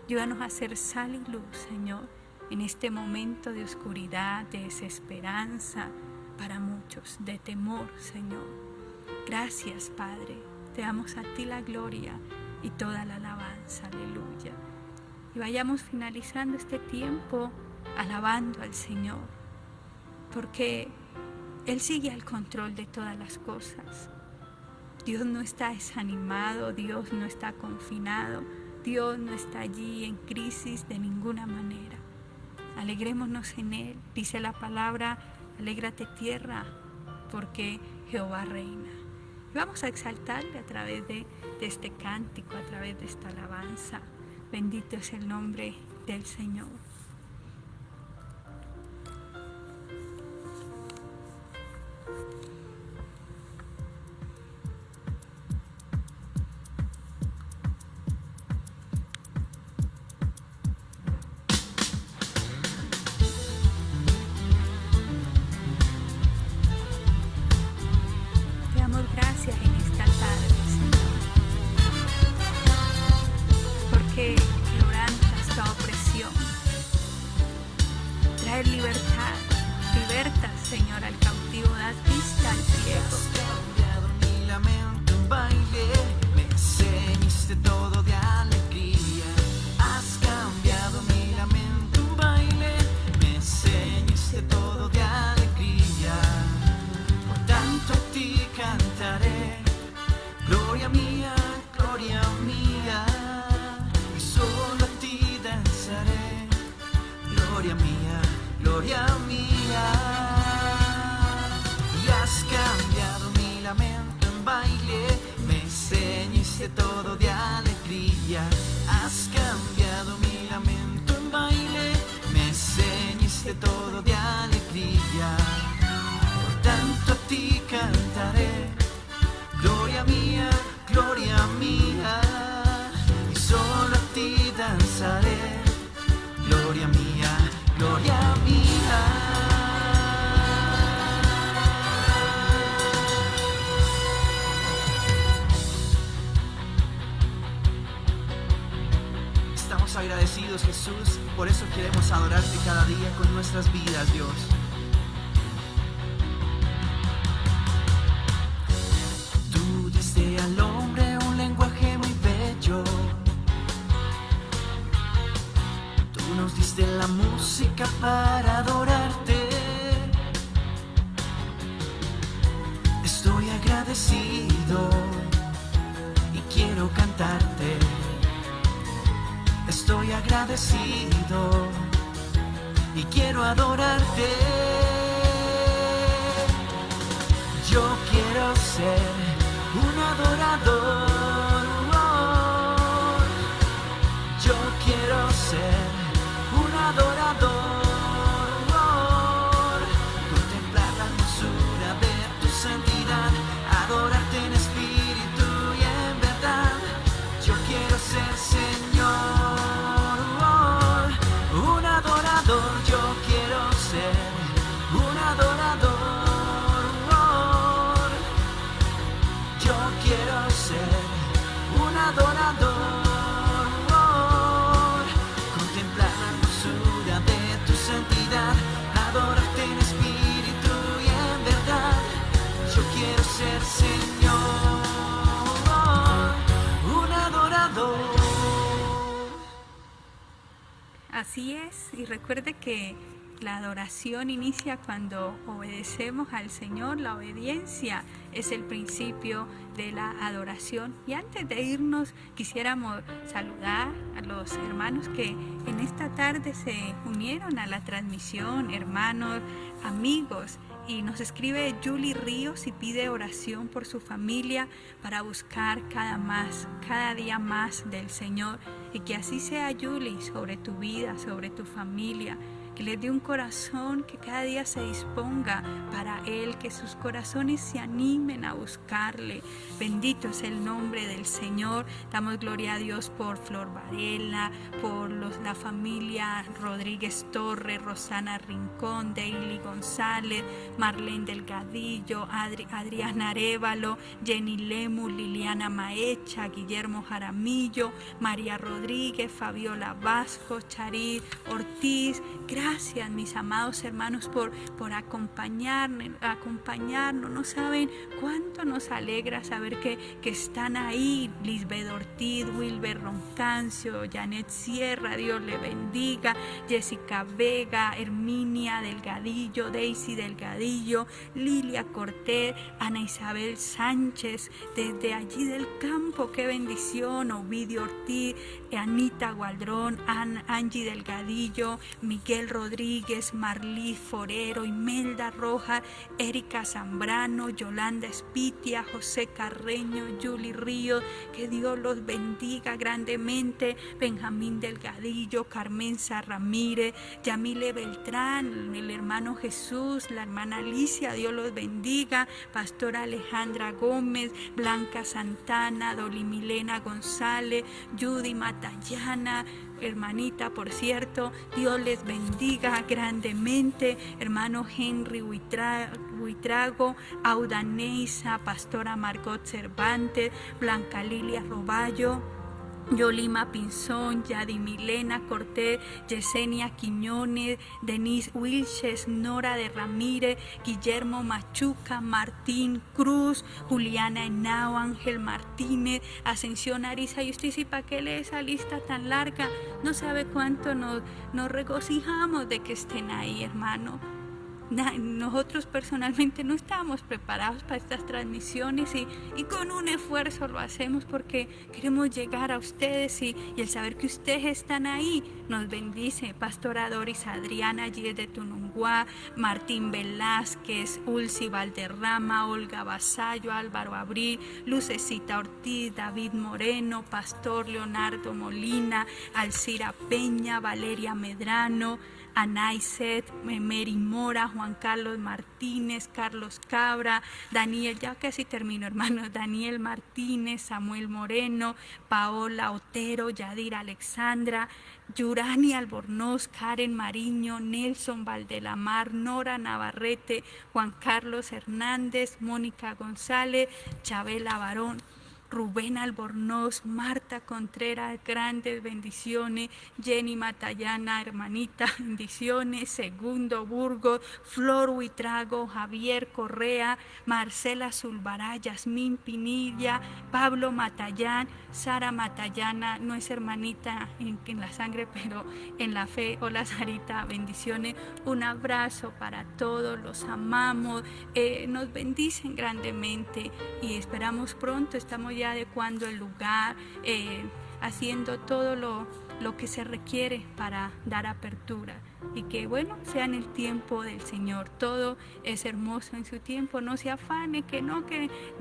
Ayúdanos a ser sal y luz, Señor, en este momento de oscuridad, de desesperanza para muchos, de temor, Señor. Gracias, Padre. Te damos a ti la gloria y toda la alabanza, aleluya. Y vayamos finalizando este tiempo alabando al Señor, porque Él sigue al control de todas las cosas. Dios no está desanimado, Dios no está confinado, Dios no está allí en crisis de ninguna manera. Alegrémonos en Él, dice la palabra, alégrate tierra, porque Jehová reina. Y vamos a exaltarle a través de este cántico, a través de esta alabanza. Bendito es el nombre del Señor. Te damos gracias en esta tarde, Señor, porque quebrantas toda opresión, traer libertad, libertas, Señor, al cautivo, das vista al ciego. Has cambiado mi lamento en baile, me ceñiste todo de alegría. Has cambiado mi lamento en baile, me ceñiste todo de alegría. Por tanto a ti cantaré, gloria mía, y solo a ti danzaré, gloria mía, gloria mía. Y has cambiado mi lamento en baile, me ceñiste todo de alegría. Has cambiado mi lamento en baile, me ceñiste todo de alegría. Por tanto a ti cantaré, gloria mía, y solo a ti danzaré, gloria mía, gloria mía. Estamos agradecidos, Jesús, por eso queremos adorarte cada día con nuestras vidas, Dios. Tú diste al hombre un lenguaje muy bello. Tú nos diste la música para adorarte. Estoy agradecido y quiero cantarte. Estoy agradecido y quiero adorarte. Yo quiero ser un adorador. Yo quiero ser un adorador. Contemplar la hermosura de tu santidad, adorarte en espíritu y en verdad. Yo quiero ser, Señor, un adorador. Yo quiero ser un adorador. Yo quiero ser un adorador. Contemplar la hermosura de tu santidad, adorarte en espíritu y en verdad. Yo quiero ser, Señor, un adorador. Así es, y recuerde que la adoración inicia cuando obedecemos al Señor. La obediencia es el principio de la adoración. Y antes de irnos, quisiéramos saludar a los hermanos que en esta tarde se unieron a la transmisión, hermanos, amigos. Y nos escribe Julie Ríos y pide oración por su familia para buscar cada día más del Señor. Y que así sea, Julie, sobre tu vida, sobre tu familia. Que les dé un corazón que cada día se disponga para Él, que sus corazones se animen a buscarle. Bendito es el nombre del Señor. Damos gloria a Dios por Flor Varela, por la familia Rodríguez Torres, Rosana Rincón, Daily González, Marlene Delgadillo, Adriana Arévalo, Jenny Lemus, Liliana Maecha, Guillermo Jaramillo, María Rodríguez, Fabiola Vasco, Charit Ortiz. Gracias, mis amados hermanos, por acompañarnos. No saben cuánto nos alegra saber que están ahí. Lisbeth Ortiz, Wilber Roncancio, Janet Sierra, Dios le bendiga. Jessica Vega, Herminia Delgadillo, Daisy Delgadillo, Lilia Cortés, Ana Isabel Sánchez, desde allí del campo, qué bendición. Ovidio Ortiz, Anita Gualdrón, Angie Delgadillo, Miguel Rodríguez, Marlí Forero, Imelda Rojas, Erika Zambrano, Yolanda Espitia, José Carreño, Julie Ríos, que Dios los bendiga grandemente. Benjamín Delgadillo, Carmenza Ramírez, Yamile Beltrán, el hermano Jesús, la hermana Alicia, Dios los bendiga. Pastora Alejandra Gómez, Blanca Santana, Doli Milena González, Judy Matallana, hermanita, por cierto, Dios les bendiga grandemente. Hermano Henry Huitrago, Auda Neisa, Pastora Margot Cervantes, Blanca Lilia Roballo, Yolima Pinzón, Yadi Milena Cortés, Yesenia Quiñones, Denise Wilches, Nora de Ramírez, Guillermo Machuca, Martín Cruz, Juliana Henao, Ángel Martínez, Ascensión Ariza. Y usted dice, ¿para qué lee esa lista tan larga? No sabe cuánto nos regocijamos de que estén ahí, hermano. Nosotros personalmente no estamos preparados para estas transmisiones y con un esfuerzo lo hacemos porque queremos llegar a ustedes y el saber que ustedes están ahí nos bendice. Pastora Doris Adriana allí desde Tununguá, Martín Velázquez, Ulci Valderrama, Olga Vasallo, Álvaro Abril, Lucecita Ortiz, David Moreno, Pastor Leonardo Molina, Alcira Peña, Valeria Medrano, Anaiset, Mary Mora, Juan Carlos Martínez, Carlos Cabra, Daniel, ya casi termino, hermanos, Daniel Martínez, Samuel Moreno, Paola Otero, Yadir Alexandra, Yurani Albornoz, Karen Mariño, Nelson Valdelamar, Nora Navarrete, Juan Carlos Hernández, Mónica González, Chabela Barón. Rubén Albornoz, Marta Contreras, grandes bendiciones. Jenny Matallana, hermanita, bendiciones. Segundo Burgos, Flor Huitrago, Javier Correa, Marcela Zulbará, Yasmín Pinilla, Pablo Matallán, Sara Matallana, no es hermanita en la sangre, pero en la fe. Hola Sarita, bendiciones. Un abrazo para todos, los amamos, nos bendicen grandemente y esperamos pronto. Estamos ya adecuando el lugar, haciendo todo lo que se requiere para dar apertura. Y que bueno, sea en el tiempo del Señor. Todo es hermoso en su tiempo. No se afane, que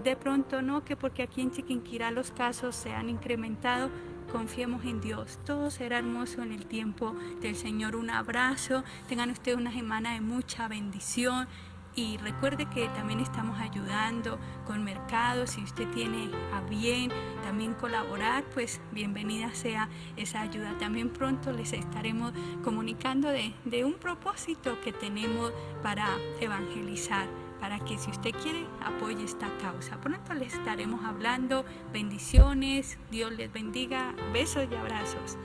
de pronto no, que porque aquí en Chiquinquirá los casos se han incrementado. Confiemos en Dios. Todo será hermoso en el tiempo del Señor. Un abrazo. Tengan ustedes una semana de mucha bendición. Y recuerde que también estamos ayudando con mercados. Si usted tiene a bien también colaborar, pues bienvenida sea esa ayuda. También pronto les estaremos comunicando de un propósito que tenemos para evangelizar, para que si usted quiere apoye esta causa. Pronto les estaremos hablando. Bendiciones, Dios les bendiga, besos y abrazos.